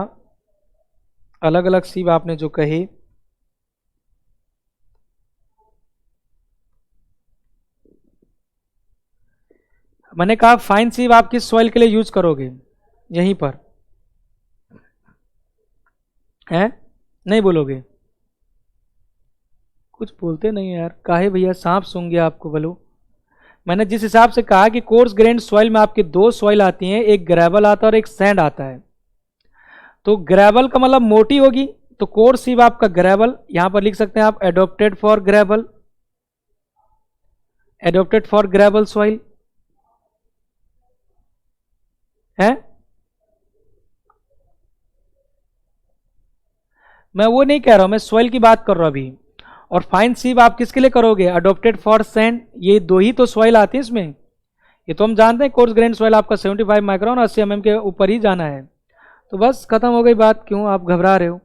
Speaker 1: अलग अलग सीब आपने जो कहे, मैंने कहा फाइन सीब आप किस सॉइल के लिए यूज करोगे, यहीं पर है, नहीं बोलोगे, कुछ बोलते नहीं यार, काहे भैया सांप सूंघ गया आपको, बोलो। मैंने जिस हिसाब से कहा कि कोर्स ग्रेन सॉइल में आपकी दो सॉइल आती हैं, एक ग्रेवल आता है और एक सैंड आता है। तो ग्रेवल का मतलब मोटी होगी, तो कोर्स सीब आपका ग्रेवल, यहां पर लिख सकते हैं आप adopted for gravel, adopted for gravel soil है। मैं वो नहीं कह रहा हूं, मैं सॉइल की बात कर रहा हूं अभी। और फाइन सीव आप किसके लिए करोगे? अडोप्टेड फॉर सैंड, ये दो ही तो सॉइल आती है इसमें। ये तो हम जानते हैं कोर्स ग्रेन सॉइल आपका 75 माइक्रोन 80 mm के ऊपर ही जाना है। तो बस खत्म हो गई बात, क्यों आप घबरा रहे हो?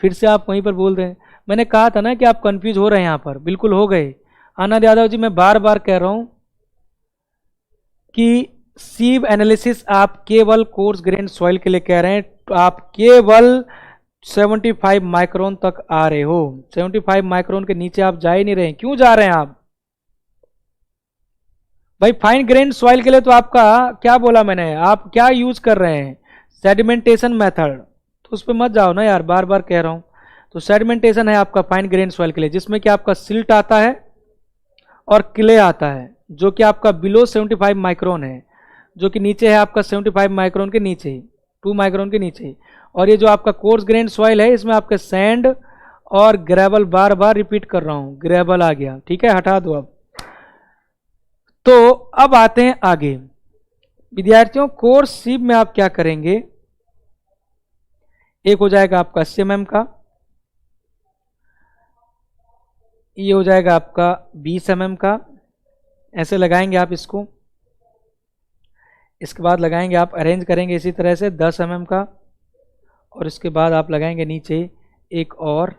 Speaker 1: फिर से आप वहीं पर बोल रहे हैं। मैंने कहा था ना कि आप कंफ्यूज हो रहे हैं यहाँ पर, बिल्कुल हो गए। आनंद यादव जी, मैं बार बार कह रहा हूं कि सीव एनालिसिस आप केवल कोर्स ग्रेन सॉइल के लिए कह रहे हैं, तो आप केवल 75 माइक्रोन तक आ रहे हो। 75 माइक्रोन के नीचे आप जा ही नहीं रहे हैं। क्यों जा रहे हैं आप भाई? फाइन ग्रेन सॉइल के लिए तो आपका क्या बोला मैंने, आप क्या यूज कर रहे हैं? Sedimentation method. तो उस पर मत जाओ ना यार, बार बार कह रहा हूं। तो सेडिमेंटेशन है आपका फाइन ग्रेन सॉइल के लिए, जिसमें कि आपका सिल्ट आता है और क्ले आता है, जो कि आपका बिलो 75 माइक्रोन है, जो कि नीचे है आपका 75 माइक्रोन के नीचे ही, 2 माइक्रोन के नीचे ही। और ये जो आपका कोर्स ग्रेन सॉइल है, इसमें आपके सैंड और ग्रेवल, बार बार रिपीट कर रहा हूं, ग्रेवल आ गया, ठीक है, हटा दो अब। तो अब आते हैं आगे विद्यार्थियों, कोर्स सीव में आप क्या करेंगे? एक हो जाएगा आपका 80 mm का, ये हो जाएगा आपका 20 mm का, ऐसे लगाएंगे आप इसको। इसके बाद लगाएंगे आप, अरेंज करेंगे इसी तरह से 10 mm का, और इसके बाद आप लगाएंगे नीचे एक और,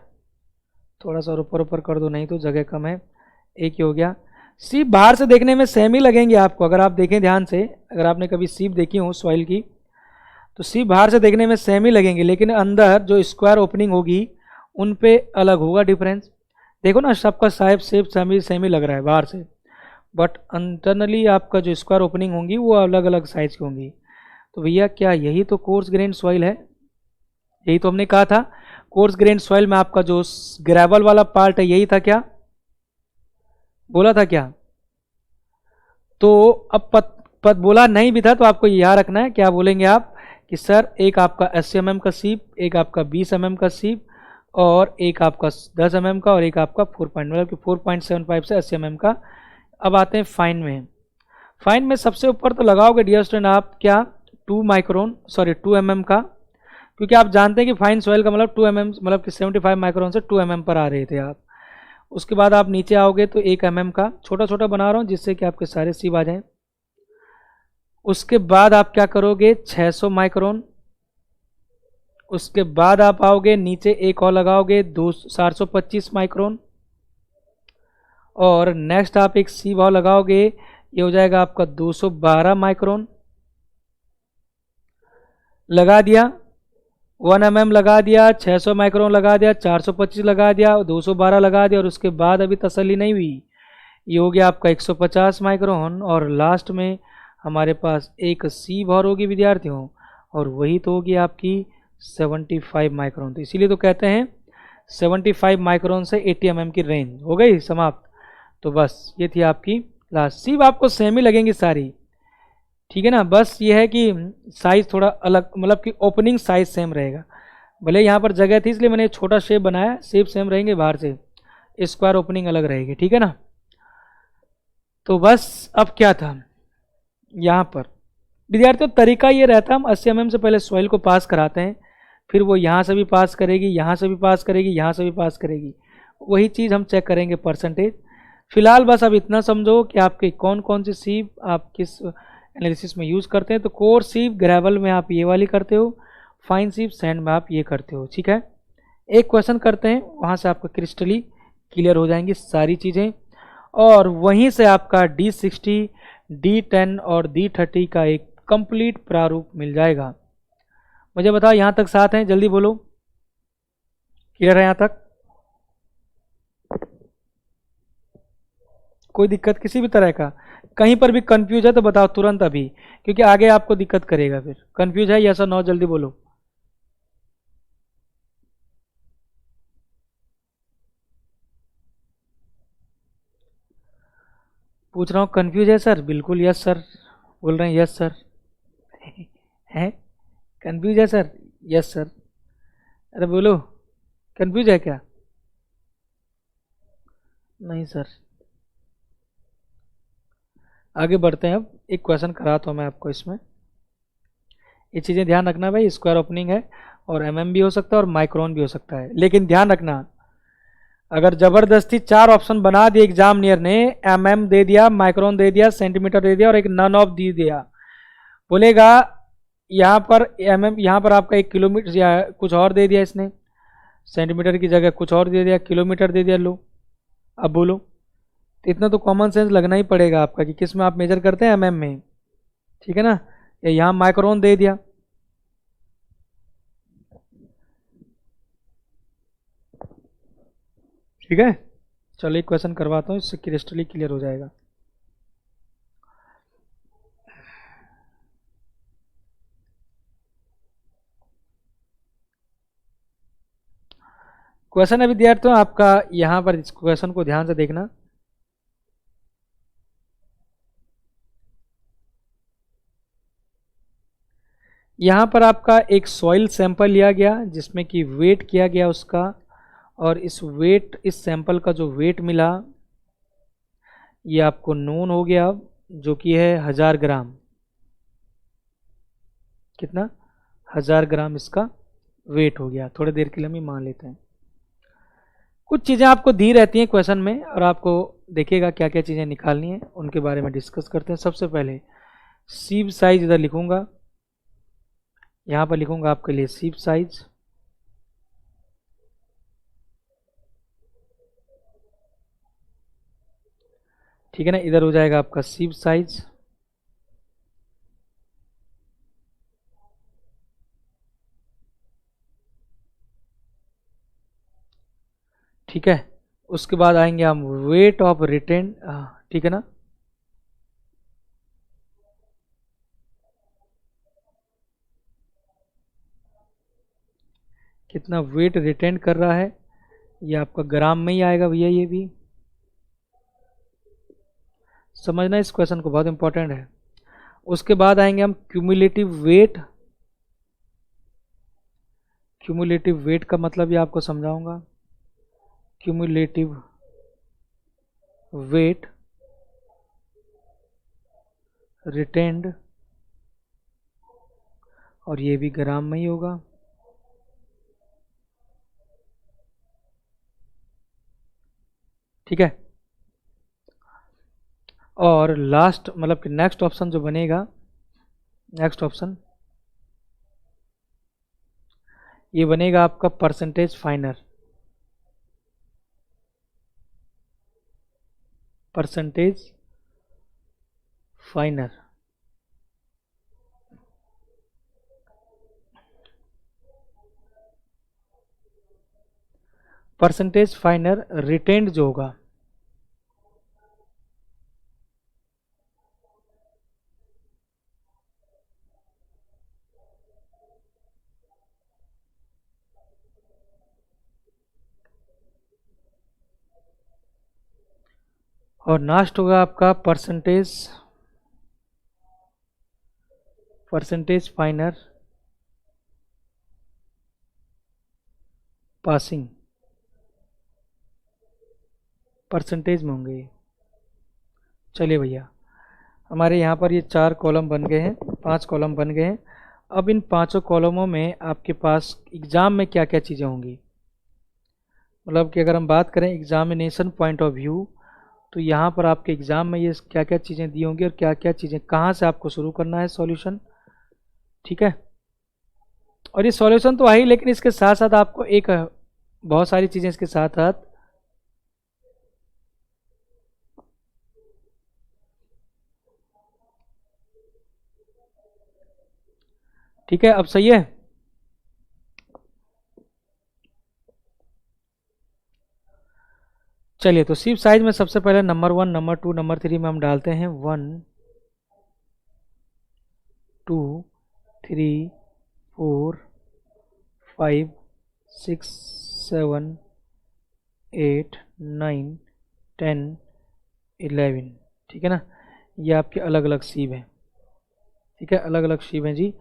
Speaker 1: थोड़ा सा ऊपर ऊपर कर दो, नहीं तो जगह कम है। एक ही हो गया। सीप बाहर से देखने में सेम ही लगेंगे आपको, अगर आप देखें ध्यान से, अगर आपने कभी सीप देखी हो सॉइल की, तो सीप बाहर से देखने में सेम ही लगेंगे, लेकिन अंदर जो स्क्वायर ओपनिंग होगी उन पे अलग होगा डिफरेंस। देखो ना, सबका साइज सेप सेम ही लग रहा है बाहर से, बट इंटरनली आपका जो स्क्वायर ओपनिंग होंगी वो अलग अलग साइज की होंगी। तो भैया क्या यही तो कोर्स ग्रेन सॉइल है? यही तो हमने कहा था, कोर्स ग्रेन सॉइल में आपका जो ग्रेवल वाला पार्ट है यही था क्या? बोला था क्या? तो अब पद बोला नहीं भी था तो आपको याद रखना है, क्या बोलेंगे आप कि सर एक आपका 80 mm का सीप, एक आपका 20 mm का सीप, और एक आपका 10 mm का, और एक आपका 4.75 से 80 mm का। अब आते हैं फाइन में। फाइन में सबसे ऊपर तो लगाओगे डियर स्टूडेंट आप क्या, 2 mm का, क्योंकि आप जानते हैं कि फाइन सॉइल का मतलब 2 mm, मतलब कि 75 माइक्रोन से 2 mm पर आ रहे थे आप। उसके बाद आप नीचे आओगे तो 1 mm का, छोटा छोटा बना रहा हूँ जिससे कि आपके सारे सीब आ जाएं। उसके बाद आप क्या करोगे, 600 माइक्रोन। उसके बाद आप आओगे नीचे एक और लगाओगे 425 माइक्रोन, और नेक्स्ट आप एक सीब और लगाओगे, ये हो जाएगा आपका 212 माइक्रोन। लगा दिया, 1 mm लगा दिया, 600 माइक्रोन लगा दिया, 425 लगा दिया, 212 लगा दिया, और उसके बाद अभी तसल्ली नहीं हुई, ये हो गया आपका 150 माइक्रोन, और लास्ट में हमारे पास एक सीब और होगी विद्यार्थियों, और वही तो होगी आपकी 75 माइक्रोन। तो इसीलिए तो कहते हैं 75 माइक्रोन से 80 mm की रेंज हो गई समाप्त। तो बस ये थी आपकी लास्ट। सीब आपको सेम ही लगेंगी सारी, ठीक है ना, बस ये है कि साइज थोड़ा अलग, मतलब कि ओपनिंग साइज सेम रहेगा। भले यहाँ पर जगह थी इसलिए मैंने छोटा शेप बनाया, शेप सेम रहेंगे, बाहर से स्क्वायर ओपनिंग अलग रहेगी, ठीक है ना। तो बस अब क्या था यहाँ पर विद्यार्थियों, तरीका ये रहता है, हम 80 mm से पहले सॉइल को पास कराते हैं, फिर वो यहाँ से भी पास करेगी, यहाँ से भी पास करेगी, यहाँ से भी पास करेगी, वही चीज़ हम चेक करेंगे परसेंटेज। फिलहाल बस अब इतना समझो कि आपके कौन कौन सी सीप आप किस एनालिसिस में यूज़ करते हैं। तो कोर सीप ग्रेवल में आप ये वाली करते हो, फाइन सीप सैंड में आप ये करते हो, ठीक है। एक क्वेश्चन करते हैं, वहाँ से आपका क्रिस्टली क्लियर हो जाएंगी सारी चीज़ें, और वहीं से आपका D60, D10 और D30 का एक कंप्लीट प्रारूप मिल जाएगा। मुझे बताओ यहाँ तक साथ हैं, जल्दी बोलो, क्लियर है यहाँ तक? कोई दिक्कत किसी भी तरह का, कहीं पर भी कंफ्यूज है तो बताओ तुरंत अभी, क्योंकि आगे आपको दिक्कत करेगा फिर। कंफ्यूज है, यस और नो, जल्दी बोलो। पूछ रहा हूँ, कंफ्यूज है सर? बिल्कुल यस सर बोल रहे हैं, यस सर हैं? कंफ्यूज है सर? Yes sir. अरे बोलो, कंफ्यूज है क्या? नहीं सर। आगे बढ़ते हैं। अब एक क्वेश्चन कराता हूँ मैं आपको, इसमें ये चीज़ें ध्यान रखना भाई, स्क्वायर ओपनिंग है, और mm भी हो सकता है और माइक्रोन भी हो सकता है। लेकिन ध्यान रखना, अगर जबरदस्ती 4 ऑप्शन बना दिए एग्जामिनियर ने, mm दे दिया, माइक्रोन दे दिया, सेंटीमीटर दे दिया और एक नन ऑफ दे दिया, बोलेगा यहाँ पर mm, यहाँ पर आपका 1 किलोमीटर या कुछ और दे दिया इसने, सेंटीमीटर की जगह कुछ और दे दिया, किलोमीटर दे दिया, लो अब बोलो। तो इतना तो कॉमन सेंस लगना ही पड़ेगा आपका कि किस में आप मेजर करते हैं, mm में, ठीक है ना। यहाँ माइक्रोन दे दिया, ठीक है। चलो एक क्वेश्चन करवाता हूँ, इससे क्रिस्टली क्लियर हो जाएगा। क्वेश्चन है विद्यार्थियों आपका, यहाँ पर इस क्वेश्चन को ध्यान से देखना। यहाँ पर आपका एक सॉइल सैंपल लिया गया जिसमें कि वेट किया गया उसका, और इस सैंपल का जो वेट मिला ये आपको नोन हो गया, जो कि है 1000 ग्राम। कितना? 1000 ग्राम इसका वेट हो गया। थोड़ी देर के लिए हम ये मान लेते हैं। कुछ चीज़ें आपको दी रहती हैं क्वेश्चन में और आपको देखिएगा क्या क्या चीज़ें निकालनी है, उनके बारे में डिस्कस करते हैं। सबसे पहले सीव साइज इधर लिखूंगा, यहाँ पर लिखूंगा आपके लिए सीव साइज, ठीक है ना। इधर हो जाएगा आपका सीव साइज, ठीक है। उसके बाद आएंगे हम वेट ऑफ रिटेन, ठीक है ना। कितना वेट रिटेन कर रहा है, ये आपका ग्राम में ही आएगा भैया, ये भी समझना इस क्वेश्चन को, बहुत इंपॉर्टेंट है। उसके बाद आएंगे हम क्यूमुलेटिव वेट। क्यूमुलेटिव वेट का मतलब भी आपको समझाऊंगा। क्यूमुलेटिव वेट रिटेन्ड, और ये भी ग्राम में ही होगा, ठीक है। और लास्ट मतलब कि नेक्स्ट ऑप्शन जो बनेगा, नेक्स्ट ऑप्शन ये बनेगा आपका परसेंटेज फाइनर। परसेंटेज फाइनर, परसेंटेज फाइनर रिटेन्ड जो होगा, और लास्ट होगा आपका परसेंटेज फाइनर पासिंग, परसेंटेज में होंगे। चलिए भैया, हमारे यहाँ पर ये 4 कॉलम बन गए हैं, 5 कॉलम बन गए हैं। अब इन 5 कॉलमों में आपके पास एग्ज़ाम में क्या क्या चीज़ें होंगी, मतलब कि अगर हम बात करें एग्जामिनेशन पॉइंट ऑफ व्यू, तो यहाँ पर आपके एग्ज़ाम में ये क्या क्या चीज़ें दी होंगी और क्या क्या चीज़ें कहाँ से आपको शुरू करना है सॉल्यूशन, ठीक है। और ये सॉल्यूशन तो आई, लेकिन इसके साथ साथ आपको एक बहुत सारी चीज़ें इसके साथ साथ, ठीक है। अब सही है। चलिए, तो सिर्फ साइज में सबसे पहले नंबर 1, नंबर 2, नंबर 3 में हम डालते हैं 1 2 3 4 5 6 7 8 9 10 11, ठीक है ना। ये आपके अलग अलग सीव हैं, ठीक है, अलग अलग सीव हैं जी।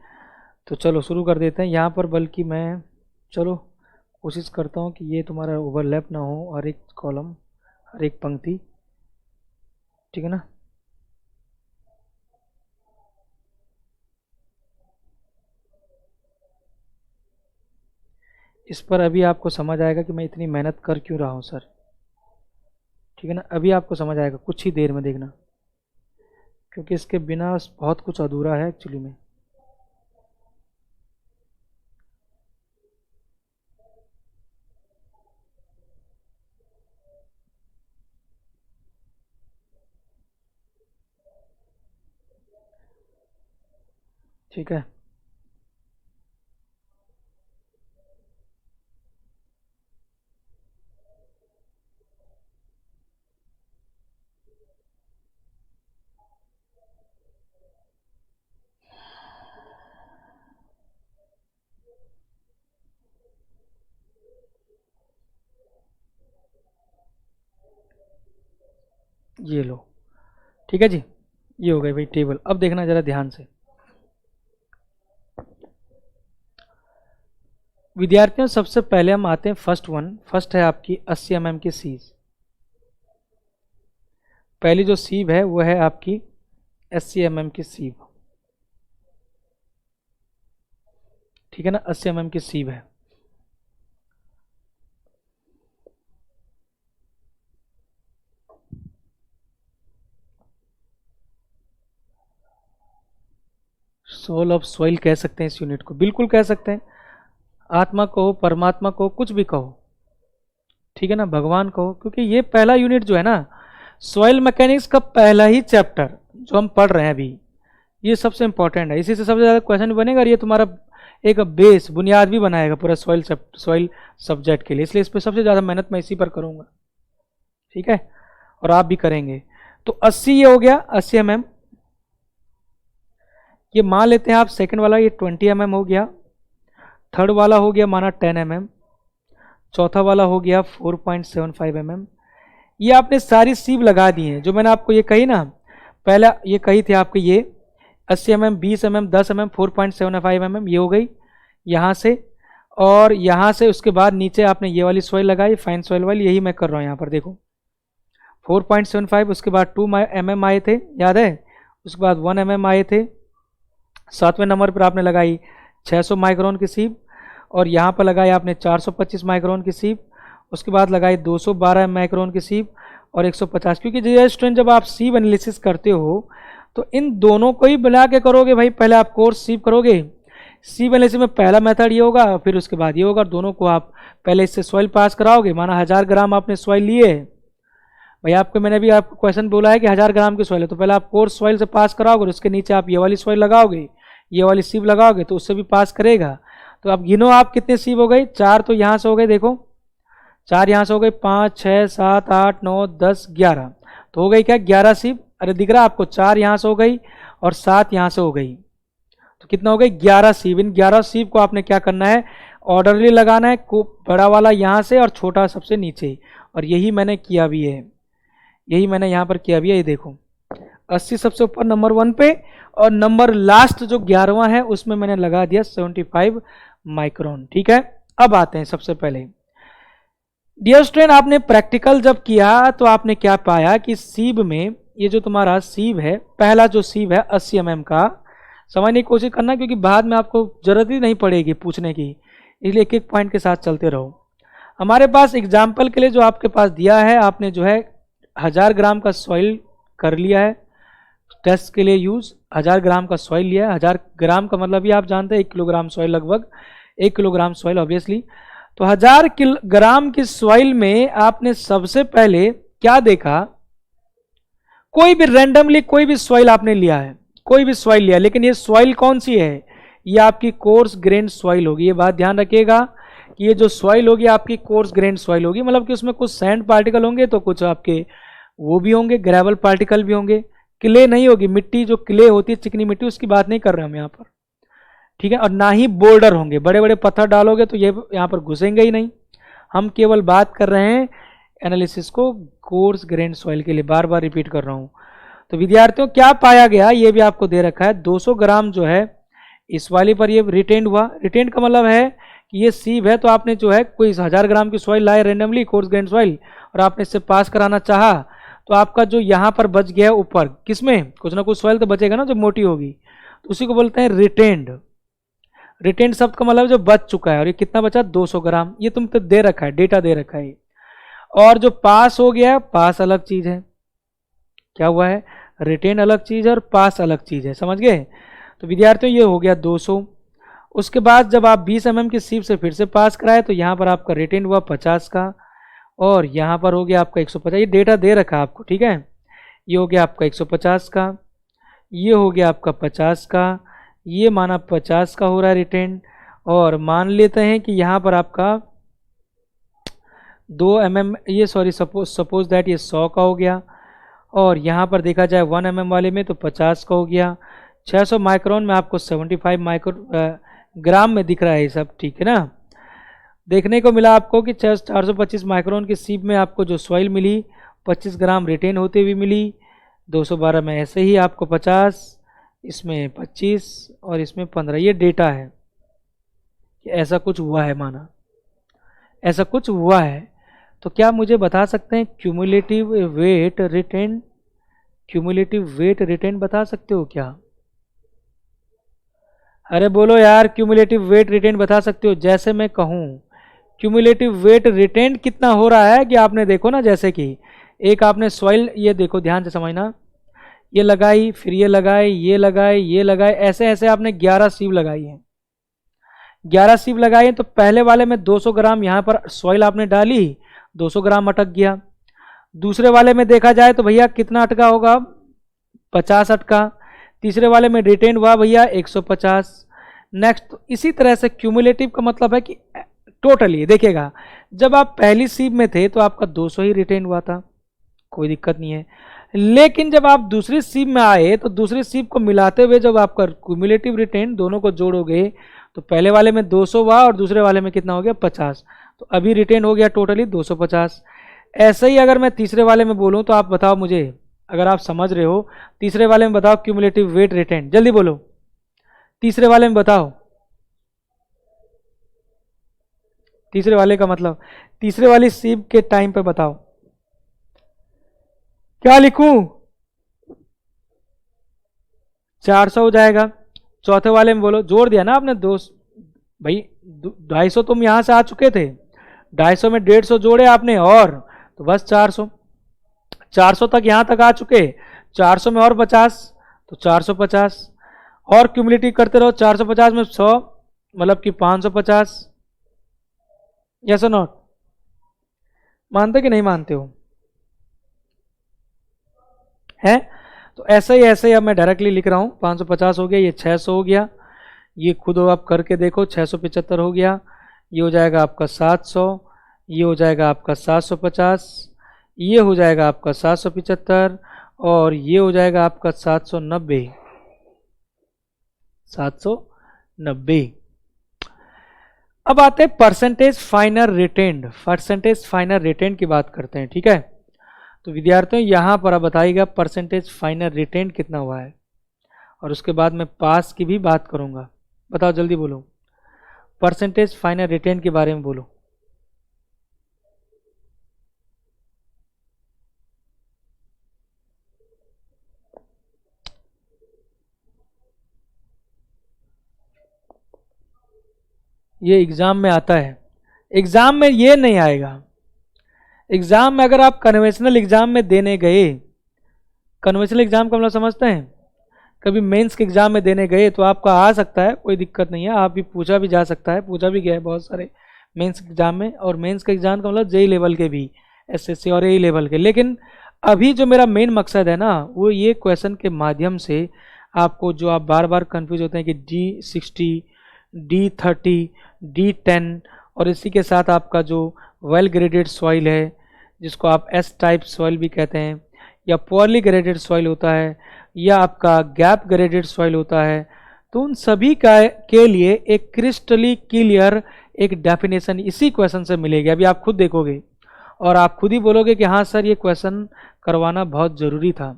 Speaker 1: तो चलो शुरू कर देते हैं यहाँ पर, बल्कि मैं चलो कोशिश करता हूँ कि ये तुम्हारा ओवरलैप ना हो, हर एक कॉलम, हर एक पंक्ति, ठीक है ना। इस पर अभी आपको समझ आएगा कि मैं इतनी मेहनत कर क्यों रहा हूँ सर, ठीक है ना। अभी आपको समझ आएगा, कुछ ही देर में देखना, क्योंकि इसके बिना बहुत कुछ अधूरा है एक्चुअली में। ठीक है, ये लो, ठीक है जी, ये हो गई भाई टेबल। अब देखना जरा ध्यान से विद्यार्थियों, सबसे पहले हम आते हैं फर्स्ट है आपकी 80 mm की सीज। पहली जो सीब है वो है आपकी 80 mm की सीब, ठीक है ना, 80 mm की सीब है। सोल ऑफ सॉइल कह सकते हैं इस यूनिट को, बिल्कुल कह सकते हैं। आत्मा कहो, परमात्मा कहो, कुछ भी कहो, ठीक है ना, भगवान कहो, क्योंकि ये पहला यूनिट जो है ना, सॉइल मैकेनिक्स का पहला ही चैप्टर जो हम पढ़ रहे हैं अभी, ये सबसे इंपॉर्टेंट है। इसी से सबसे ज़्यादा क्वेश्चन बनेगा और ये तुम्हारा एक बेस बुनियाद भी बनाएगा पूरा सॉइल सब्जेक्ट के लिए, इसलिए इस पर सबसे ज़्यादा मेहनत मैं इसी पर करूँगा, ठीक है, और आप भी करेंगे। तो 80 ये हो गया, 80 mm। ये मान लेते हैं आप सेकंड वाला, ये 20 mm हो गया। थर्ड वाला हो गया माना 10 mm। चौथा वाला हो गया 4.75 mm। ये आपने सारी सीब लगा दी हैं जो मैंने आपको ये कही ना, पहला ये कही थी आपको, ये 80 mm, 20 mm, 10 mm, 4.75 mm, ये हो गई यहाँ से, और यहाँ से उसके बाद नीचे आपने ये वाली सॉइल लगाई, फाइन सॉइल वाली, यही मैं कर रहा हूँ यहाँ पर देखो, 4.75। उसके बाद 2 mm आए थे, याद है, उसके बाद 1 mm आए थे। 7वें नंबर पर आपने लगाई 600 माइक्रोन की सीब, और यहाँ पर लगाई आपने 425 माइक्रोन की सीब। उसके बाद लगाई 212 माइक्रोन की सीब और 150, क्योंकि जो स्टूडेंट जब आप सीब एनालिसिस करते हो तो इन दोनों को ही मिला के करोगे भाई। पहले आप कोर्स सीब करोगे, सीब एनालिसिस में पहला मेथड ये होगा, फिर उसके बाद ये होगा, दोनों को आप पहले इससे सॉइल पास कराओगे। माना 1000 ग्राम आपने सॉइल लिए भाई, आपको मैंने भी आपको क्वेश्चन बोला है कि 1000 ग्राम की सॉइल है, तो पहले आप कोर्स सॉइल से पास कराओगे और उसके नीचे आप ये वाली सॉइल लगाओगे, ये वाली सीब लगाओगे तो उससे भी पास करेगा। तो अब गिनो आप कितने सीब हो गई, 4 तो यहाँ से हो गए, देखो 4 यहाँ से हो गई, 5 6 7 8 9 10 11, तो हो गई क्या 11 सीब। अरे दिख रहा है आपको, 4 यहाँ से हो गई और 7 यहाँ से हो गई, तो कितना हो गई 11 सीब। इन 11 सीब को आपने क्या करना है, ऑर्डरली लगाना है, बड़ा वाला यहाँ से और छोटा सबसे नीचे, और यही मैंने किया भी है, यही मैंने यहाँ पर किया भी है। ये देखो 80 सबसे ऊपर नंबर 1 पे, और नंबर लास्ट जो 11वां है उसमें मैंने लगा दिया 75 माइक्रोन, ठीक है। अब आते हैं सबसे पहले, डियर स्टूडेंट, आपने प्रैक्टिकल जब किया तो आपने क्या पाया कि सीब में, ये जो तुम्हारा सीब है, पहला जो सीब है 80 mm का, समझने की कोशिश करना क्योंकि बाद में आपको जरूरत ही नहीं पड़ेगी पूछने की, इसलिए एक एक पॉइंट के साथ चलते रहो। हमारे पास एग्जाम्पल के लिए जो आपके पास दिया है, आपने जो है 1000 ग्राम का सॉइल कर लिया है टेस्ट के लिए यूज, 1000 ग्राम का सॉइल लिया है। 1000 ग्राम का मतलब भी आप जानते हैं 1 किलोग्राम सॉइल, लगभग 1 किलोग्राम सॉइल ऑब्वियसली। तो 1000 ग्राम की सॉइल में आपने सबसे पहले क्या देखा, कोई भी रैंडमली कोई भी सॉइल आपने लिया है, कोई भी सॉइल लिया, लेकिन ये सॉइल कौन सी है, ये आपकी कोर्स ग्रेन सॉइल होगी। ये बात ध्यान रखिएगा कि ये जो सॉइल होगी आपकी कोर्स ग्रेन सॉइल होगी, मतलब कि उसमें कुछ सैंड पार्टिकल होंगे तो कुछ आपके वो भी होंगे, ग्रेवल पार्टिकल भी होंगे, क्ले नहीं होगी, मिट्टी जो क्ले होती है चिकनी मिट्टी, उसकी बात नहीं कर रहे हम यहाँ पर, ठीक है। और ना ही बोल्डर होंगे, बड़े बड़े पत्थर डालोगे तो ये यहाँ पर घुसेंगे ही नहीं। हम केवल बात कर रहे हैं एनालिसिस को कोर्स ग्रेन सॉइल के लिए, बार बार रिपीट कर रहा हूँ। तो विद्यार्थियों क्या पाया गया, ये भी आपको दे रखा है, 200 ग्राम जो है इस वाले पर ये रिटेंड हुआ। रिटेंड का मतलब है कि ये सीब है, तो आपने जो है कोई 1000 ग्राम की सॉइल लाए रैंडमली, कोर्स ग्रेन सॉइल, और आपने इससे पास कराना चाहा, तो आपका जो यहाँ पर बच गया ऊपर, किसमें कुछ ना कुछ सॉइल तो बचेगा ना जो मोटी होगी, तो उसी को बोलते हैं रिटेंड। रिटेन शब्द का मतलब जो बच चुका है, और ये कितना बचा 200 ग्राम, ये तुम तो दे रखा है, डेटा दे रखा है। और जो पास हो गया, पास अलग चीज है, क्या हुआ है, रिटेन अलग चीज है और पास अलग चीज है, समझ गए। तो विद्यार्थियों ये हो गया 200। उसके बाद जब आप 20 mm की सीप से फिर से पास कराए तो यहाँ पर आपका रिटेन हुआ 50 का, और यहाँ पर हो गया आपका 150। ये डेटा दे रखा है आपको, ठीक है। ये हो गया आपका 150 का, ये हो गया आपका 50 का, ये माना 50 का हो रहा है रिटेन। और मान लेते हैं कि यहाँ पर आपका 2 mm, ये सॉरी सपोज दैट ये 100 का हो गया, और यहाँ पर देखा जाए 1 mm वाले में तो 50 का हो गया। 600 माइक्रोन में आपको 75 ग्राम में दिख रहा है ये सब, ठीक है ना। देखने को मिला आपको कि 425 माइक्रोन की सीप में आपको जो सॉइल मिली 25 ग्राम रिटेन होते हुए मिली। 212 में ऐसे ही आपको 50, इसमें 25 और इसमें 15। ये डेटा है कि ऐसा कुछ हुआ है, माना ऐसा कुछ हुआ है। तो क्या मुझे बता सकते हैं cumulative weight retain, cumulative weight retain बता सकते हो क्या? अरे बोलो यार, क्यूमुलेटिव वेट रिटेन बता सकते हो? जैसे मैं कहूँ क्यूमुलेटिव वेट रिटेन कितना हो रहा है कि आपने देखो ना, जैसे कि एक आपने सॉइल, ये देखो ध्यान से समझना, ये लगाई, फिर ये लगाई, ये लगाई, ये लगाई, ऐसे ऐसे आपने 11 सीव लगाई है। 11 सीव लगाई है तो पहले वाले में 200 ग्राम यहाँ पर सॉइल आपने डाली, 200 ग्राम अटक गया। दूसरे वाले में देखा जाए तो भैया कितना अटका होगा, 50 अटका। तीसरे वाले में रिटेन हुआ भैया 150। नेक्स्ट, तो इसी तरह से क्यूमुलेटिव का मतलब है कि टोटली देखिएगा, जब आप पहली सीप में थे तो आपका 200 ही रिटेन हुआ था, कोई दिक्कत नहीं है। लेकिन जब आप दूसरी सीप में आए तो दूसरी सीप को मिलाते हुए जब आपका क्यूमुलेटिव रिटेन दोनों को जोड़ोगे तो पहले वाले में 200 हुआ और दूसरे वाले में कितना हो गया 50। तो अभी रिटेन हो गया टोटली 250। ऐसे ही अगर मैं तीसरे वाले में बोलूं तो आप बताओ मुझे, अगर आप समझ रहे हो, तीसरे वाले में बताओ क्यूमुलेटिव वेट रिटेन, जल्दी बोलो, तीसरे वाले में बताओ। तीसरे वाले का मतलब तीसरे वाली सीप के टाइम पे बताओ, क्या लिखूं? 400 हो जाएगा। चौथे वाले में बोलो, जोड़ दिया ना आपने दो भाई, 250 तुम यहां से आ चुके थे, 250 में 150 जोड़े आपने, और तो बस 400, 400 तक यहां तक आ चुके। 400 में और 50 तो 450, और क्यूमुलेटिव करते रहो। 450 में 100 मतलब कि 550। यस और नॉट? मानते कि नहीं मानते हो? है तो ऐसे ही अब मैं डायरेक्टली लिख रहा हूं। 550 हो गया, ये 600 हो गया, ये खुद आप करके देखो, 675 हो गया, ये हो जाएगा आपका 700, ये हो जाएगा आपका 750, ये हो जाएगा आपका 775, और ये हो जाएगा आपका 790। 790। अब आते हैं percentage final retained, percentage final retained की बात करते हैं, ठीक है। तो विद्यार्थियों यहां पर अब बताइएगा परसेंटेज फाइनल रिटेन्ड कितना हुआ है, और उसके बाद मैं पास की भी बात करूंगा। बताओ जल्दी बोलो, परसेंटेज फाइनल रिटेन्ड के बारे में बोलो। ये एग्जाम में आता है, एग्जाम में ये नहीं आएगा। एग्जाम में अगर आप कन्वेंशनल एग्जाम में देने गए, कन्वेंशनल एग्जाम का मतलब समझते हैं, कभी मेंस के एग्जाम में देने गए तो आपका आ सकता है, कोई दिक्कत नहीं है, आप भी पूछा भी जा सकता है, पूछा भी गया है बहुत सारे मेंस के एग्जाम में। और मेंस के एग्जाम का मतलब जेई लेवल के भी, एसएससी और एई लेवल के। लेकिन अभी जो मेरा मेन मकसद है ना, वो ये क्वेश्चन के माध्यम से आपको, जो आप बार बार कंफ्यूज होते हैं कि D60, D30, D10, और इसी के साथ आपका जो वेल ग्रेडेड सॉइल है, जिसको आप एस टाइप सॉइल भी कहते हैं, या पुअरली ग्रेडेड सॉइल होता है, या आपका गैप ग्रेडेड सॉइल होता है, तो उन सभी का के लिए एक क्रिस्टली क्लियर एक डेफिनेशन इसी क्वेश्चन से मिलेगी। अभी आप खुद देखोगे और आप खुद ही बोलोगे कि हाँ सर ये क्वेश्चन करवाना बहुत ज़रूरी था,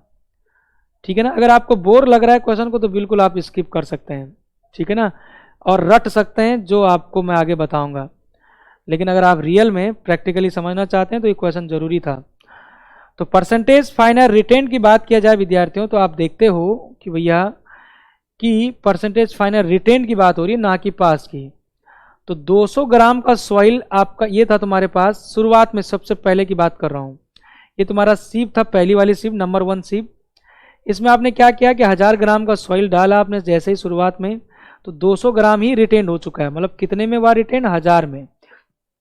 Speaker 1: ठीक है ना। अगर आपको बोर लग रहा है क्वेश्चन को तो बिल्कुल आप स्किप कर सकते हैं, ठीक है ना, और रट सकते हैं जो आपको मैं आगे बताऊंगा। लेकिन अगर आप रियल में प्रैक्टिकली समझना चाहते हैं तो ये क्वेश्चन जरूरी था। तो परसेंटेज फाइनल रिटेन की बात किया जाए विद्यार्थियों, तो आप देखते हो कि भैया कि परसेंटेज फाइनर रिटेन की बात हो रही है, ना कि पास की। तो 200 ग्राम का सॉइल आपका ये था तुम्हारे पास शुरुआत में, सबसे पहले की बात कर रहा हूँ। ये तुम्हारा सीप था, पहली वाली सीप, नंबर 1 सीप। इसमें आपने क्या किया कि 1000 ग्राम का सॉइल डाला आपने जैसे ही शुरुआत में, तो 200 ग्राम ही रिटेन हो चुका है। मतलब कितने में हुआ रिटेन? 1000 में।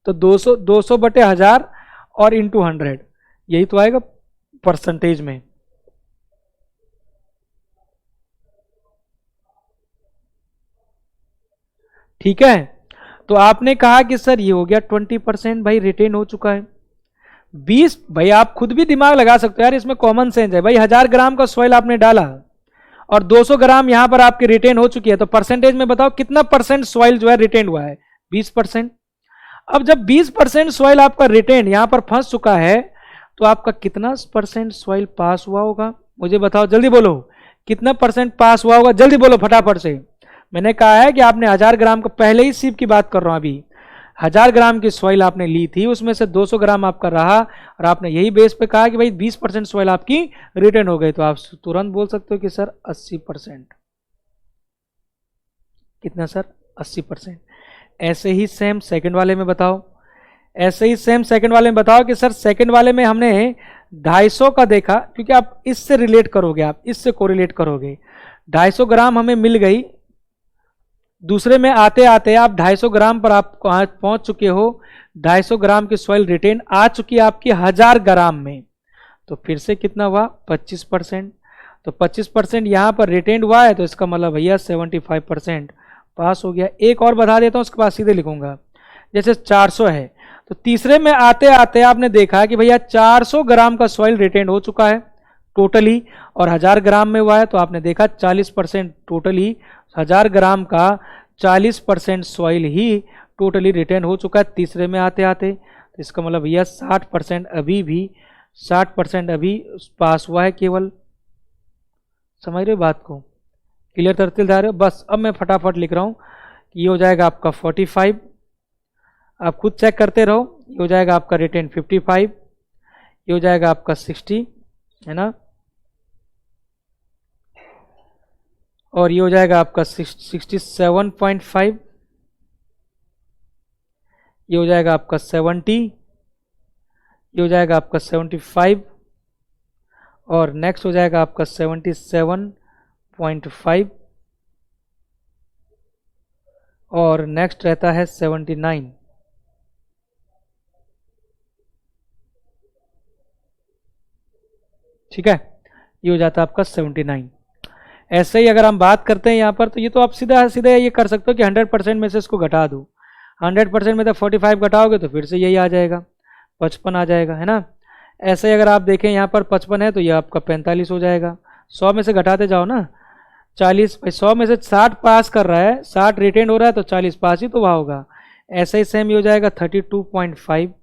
Speaker 1: तो 200 बटे 1000 और इंटू 100, यही तो आएगा परसेंटेज में। ठीक है, तो आपने कहा कि सर ये हो गया 20% भाई रिटेन हो चुका है। 20 भाई आप खुद भी दिमाग लगा सकते हो यार, इसमें कॉमन सेंस है भाई। 1000 ग्राम का सॉइल आपने डाला और 200 ग्राम यहां पर आपकी रिटेन हो चुकी है, तो परसेंटेज में बताओ कितना परसेंट सॉइल जो है रिटेन हुआ है? 20%। अब जब 20% सॉइल आपका रिटेन यहां पर फंस चुका है, तो आपका कितना परसेंट सॉइल पास हुआ होगा? मुझे बताओ, जल्दी बोलो, कितना परसेंट पास हुआ होगा? जल्दी बोलो फटाफट से। मैंने कहा है कि आपने 1000 ग्राम का, पहले ही सीप की बात कर रहा हूं अभी, 1000 ग्राम की सॉइल आपने ली थी, उसमें से 200 ग्राम आपका रहा, और आपने यही बेस पे कहा कि भाई 20% सॉइल आपकी रिटर्न हो गई, तो आप तुरंत बोल सकते हो कि सर 80%। कितना सर? 80%। ऐसे ही सेम सेकंड वाले में बताओ, ऐसे ही सेम सेकंड वाले में बताओ कि सर सेकंड वाले में हमने 250 का देखा, क्योंकि आप इससे रिलेट करोगे, आप इससे कोरिलेट करोगे। 250 ग्राम हमें मिल गई, दूसरे में आते आते आप 250 ग्राम पर आप पहुंच चुके हो। 250 ग्राम की सॉइल रिटेन आ चुकी है आपकी 1000 ग्राम में, तो फिर से कितना हुआ? 25%। तो 25% यहां पर रिटेन हुआ है, तो इसका मतलब भैया 75% पास हो गया। एक और बता देता हूं, उसके बाद सीधे लिखूंगा। जैसे 400 है, तो तीसरे में आते आते आपने देखा कि भैया 400 ग्राम का सॉइल रिटेन हो चुका है टोटली, और 1000 ग्राम में हुआ है, तो आपने देखा 40% टोटली, 1000 ग्राम का 40% सॉइल ही टोटली रिटेन हो चुका है तीसरे में आते आते। तो इसका मतलब भैया 60% अभी भी, 60% अभी पास हुआ है केवल। समझ रहे हो बात को? क्लियर करते जा रहे हो? बस अब मैं फटाफट लिख रहा हूं कि ये हो जाएगा आपका 45, आप खुद चेक करते रहो। ये हो जाएगा आपका रिटेन 55, ये हो जाएगा आपका 60, है ना, और ये हो जाएगा आपका 67.5, ये हो जाएगा आपका 70, ये हो जाएगा आपका 75, और नेक्स्ट हो जाएगा आपका 77.5, और नेक्स्ट रहता है 79। ठीक है, ये हो जाता है आपका 79। ऐसे ही अगर हम बात करते हैं यहाँ पर, तो ये तो आप सीधा सीधा ये कर सकते हो कि 100% में से इसको घटा दो। 100% में तो 45 घटाओगे तो फिर से यही आ जाएगा, 55 आ जाएगा, है ना। ऐसे ही अगर आप देखें यहाँ पर 55 है, तो ये आपका 45 हो जाएगा। 100 में से घटाते जाओ ना, 40 भाई, 100 में से 60 पास कर रहा है, 60 रिटेन हो रहा है, तो 40 पास ही तो वहाँ होगा। ऐसे ही सेम ये हो जाएगा 32.5,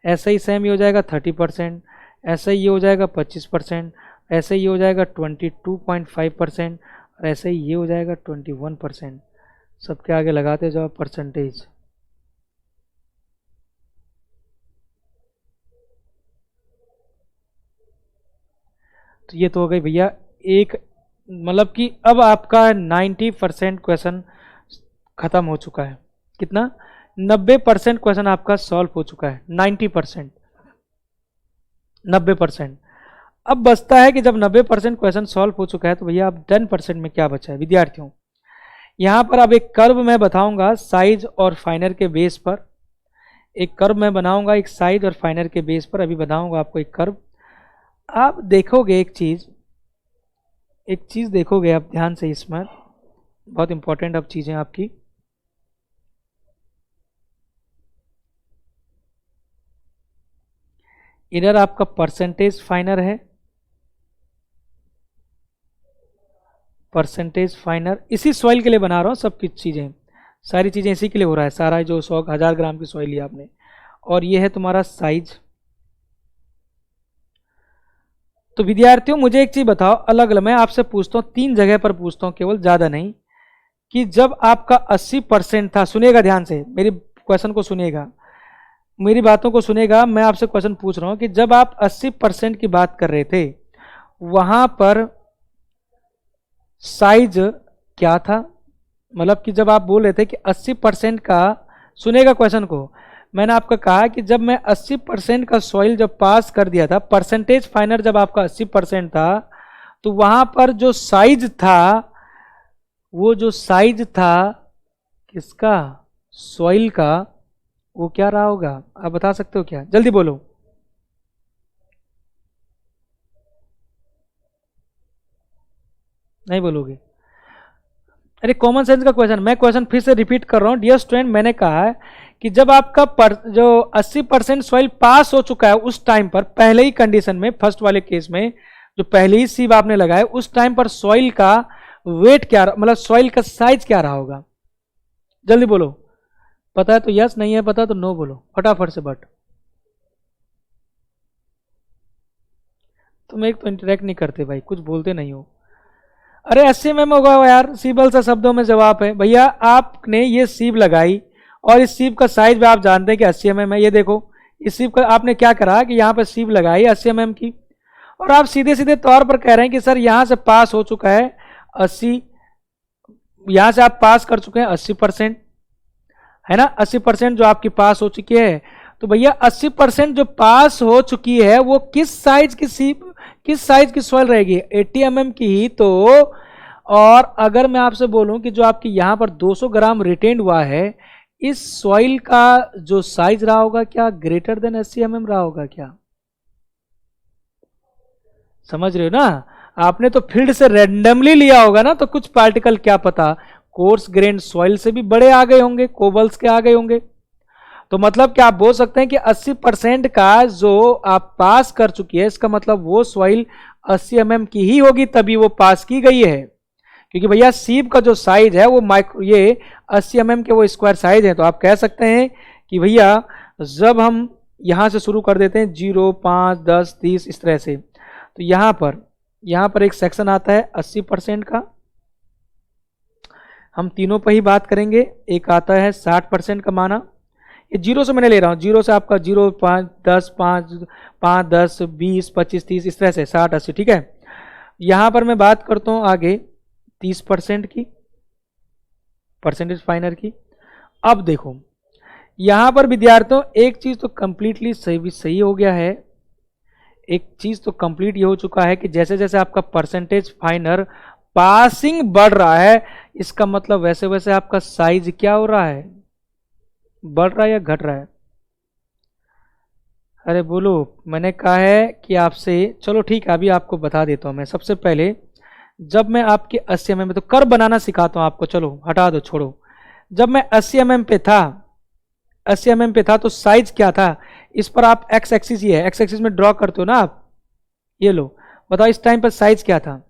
Speaker 1: ऐसे ही सेम ये हो जाएगा 30%, ऐसे ही ये हो जाएगा 25%, ऐसे ये हो जाएगा 22.5%, और ऐसे ही ये हो जाएगा 21%। सबके आगे लगाते जाओ परसेंटेज। तो ये तो हो गई भैया एक, मतलब कि अब आपका 90% क्वेश्चन खत्म हो चुका है। कितना? 90% क्वेश्चन आपका सॉल्व हो चुका है। 90%, 90%। अब बचता है कि जब 90% क्वेश्चन सॉल्व हो चुका है, तो भैया अब 10% में क्या बचा है विद्यार्थियों? यहां पर अब एक कर्व मैं बताऊंगा साइज और फाइनर के बेस पर। एक कर्व मैं बनाऊंगा, एक साइज और फाइनर के बेस पर अभी बताऊंगा आपको एक कर्व। आप देखोगे एक चीज देखोगे आप ध्यान से, इसमें बहुत इंपॉर्टेंट अब चीजें आपकी। इधर आपका परसेंटेज फाइनर है, परसेंटेज फाइनर इसी सॉइल के लिए बना रहा हूँ, सब कुछ चीज़ें, सारी चीज़ें इसी के लिए हो रहा है। सारा जो 1000 ग्राम की सॉइल लिया आपने, और ये है तुम्हारा साइज। तो विद्यार्थियों मुझे एक चीज़ बताओ, अलग अलग मैं आपसे पूछता हूँ, 3 जगह पर पूछता हूँ केवल, ज़्यादा नहीं, कि जब आपका 80% था, सुनिएगा ध्यान से, मेरी क्वेश्चन को सुनिएगा, मेरी बातों को सुनेगा। मैं आपसे क्वेश्चन पूछ रहा हूँ कि जब आप 80% की बात कर रहे थे, वहां पर साइज क्या था, मतलब कि जब आप बोल रहे थे कि 80% का, सुनेगा क्वेश्चन को, मैंने आपको कहा कि जब मैं 80% का सॉइल जब पास कर दिया था, परसेंटेज फाइनल जब आपका 80% था, तो वहां पर जो साइज था, वो जो साइज था किसका, सॉइल का, वो क्या रहा होगा? आप बता सकते हो क्या? जल्दी बोलो। नहीं बोलोगे? अरे कॉमन सेंस का क्वेश्चन, मैं क्वेश्चन फिर से रिपीट कर रहा हूं डियर स्टूडेंट। मैंने कहा है कि जब आपका जो 80% सॉइल पास हो चुका है उस टाइम पर, पहले ही कंडीशन में, फर्स्ट वाले केस में जो पहले ही सीब आपने लगाया, उस टाइम पर सॉइल का वेट क्या, मतलब सॉइल का साइज क्या रहा होगा? जल्दी बोलो। पता है तो यस, नहीं है पता तो नो बोलो फटाफट से। बट तुम एक तो इंटरेक्ट नहीं करते भाई, कुछ बोलते नहीं हो। अरे 80 mm होगा यार, सिंपल सा शब्दों में जवाब है भैया। आपने ये सीब लगाई और इस सीब का साइज भी आप जानते हैं कि 80 mm है। ये देखो इस सीब का आपने क्या करा कि यहाँ पर सीब लगाई 80 mm की, और आप सीधे सीधे तौर पर कह रहे हैं कि सर यहाँ से पास हो चुका है 80, यहाँ से आप पास कर चुके हैं 80%, है ना? 80% जो आपकी पास हो चुकी है, तो भैया 80% जो पास हो चुकी है वो किस साइज की सीब, किस साइज की सॉइल रहेगी? 80 mm की ही तो। और अगर मैं आपसे बोलूं कि जो आपकी यहां पर 200 ग्राम रिटेन हुआ है, इस सॉइल का जो साइज रहा होगा क्या ग्रेटर देन 80 mm रहा होगा क्या? समझ रहे हो ना? आपने तो फील्ड से रैंडमली लिया होगा ना, तो कुछ पार्टिकल क्या पता कोर्स ग्रेन सॉइल से भी बड़े आ गए होंगे, कोबल्स के आ गए होंगे। तो मतलब क्या आप बोल सकते हैं कि 80% का जो आप पास कर चुकी है, इसका मतलब वो सॉइल 80 mm की ही होगी, तभी वो पास की गई है। क्योंकि भैया सीब का जो साइज है वो माइक्रो, ये 80 mm के वो स्क्वायर साइज है। तो आप कह सकते हैं कि भैया जब हम यहां से शुरू कर देते हैं 0, 5, 10, 30 इस तरह से, तो यहां पर एक सेक्शन आता है 80% का, हम तीनों पर ही बात करेंगे। एक आता है 60% का माना, ये 0 से मैंने ले रहा हूं, 0 से आपका 0, 5, 10, 5, 10, 20, 25, 30 इस तरह से 60, 80, ठीक है। यहां पर मैं बात करता हूं आगे 30% की, परसेंटेज फाइनर की। अब देखो यहां पर विद्यार्थियों एक चीज तो कंप्लीटली सही हो गया है, एक चीज तो कंप्लीट ये हो चुका है कि जैसे जैसे आपका परसेंटेज फाइनर पासिंग बढ़ रहा है, इसका मतलब वैसे वैसे आपका साइज क्या हो रहा है, बढ़ रहा है या घट रहा है? अरे बोलो। मैंने कहा है कि आपसे, चलो ठीक है अभी आपको बता देता हूं मैं। सबसे पहले जब मैं आपके 80 mm में, तो कर्व बनाना सिखाता हूं आपको, चलो हटा दो छोड़ो। जब मैं 80 mm पे था, 80 mm पे था तो साइज क्या था? इस पर आप एक्स एक्सिस, ही है एक्स एक्सिस में ड्रॉ करते हो ना आप, ये लो बताओ इस टाइम पर साइज क्या था,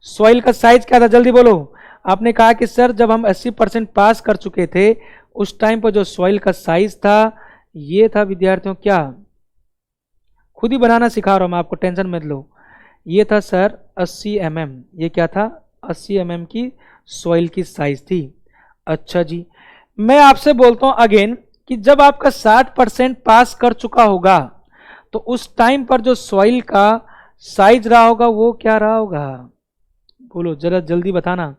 Speaker 1: सॉइल का साइज क्या था? जल्दी बोलो। आपने कहा कि सर जब हम 80% पास कर चुके थे उस टाइम पर जो सॉइल का साइज था ये था विद्यार्थियों क्या, खुद ही बनाना सिखा रहा हूं मैं आपको, टेंशन मत लो। ये था सर 80 mm, ये क्या था 80 mm की सॉइल की साइज थी। अच्छा जी, मैं आपसे बोलता हूं अगेन कि जब आपका 60% पास कर चुका होगा तो उस टाइम पर जो सॉइल का साइज रहा होगा वो क्या रहा होगा? बोलो जरा, जल्दी बताना,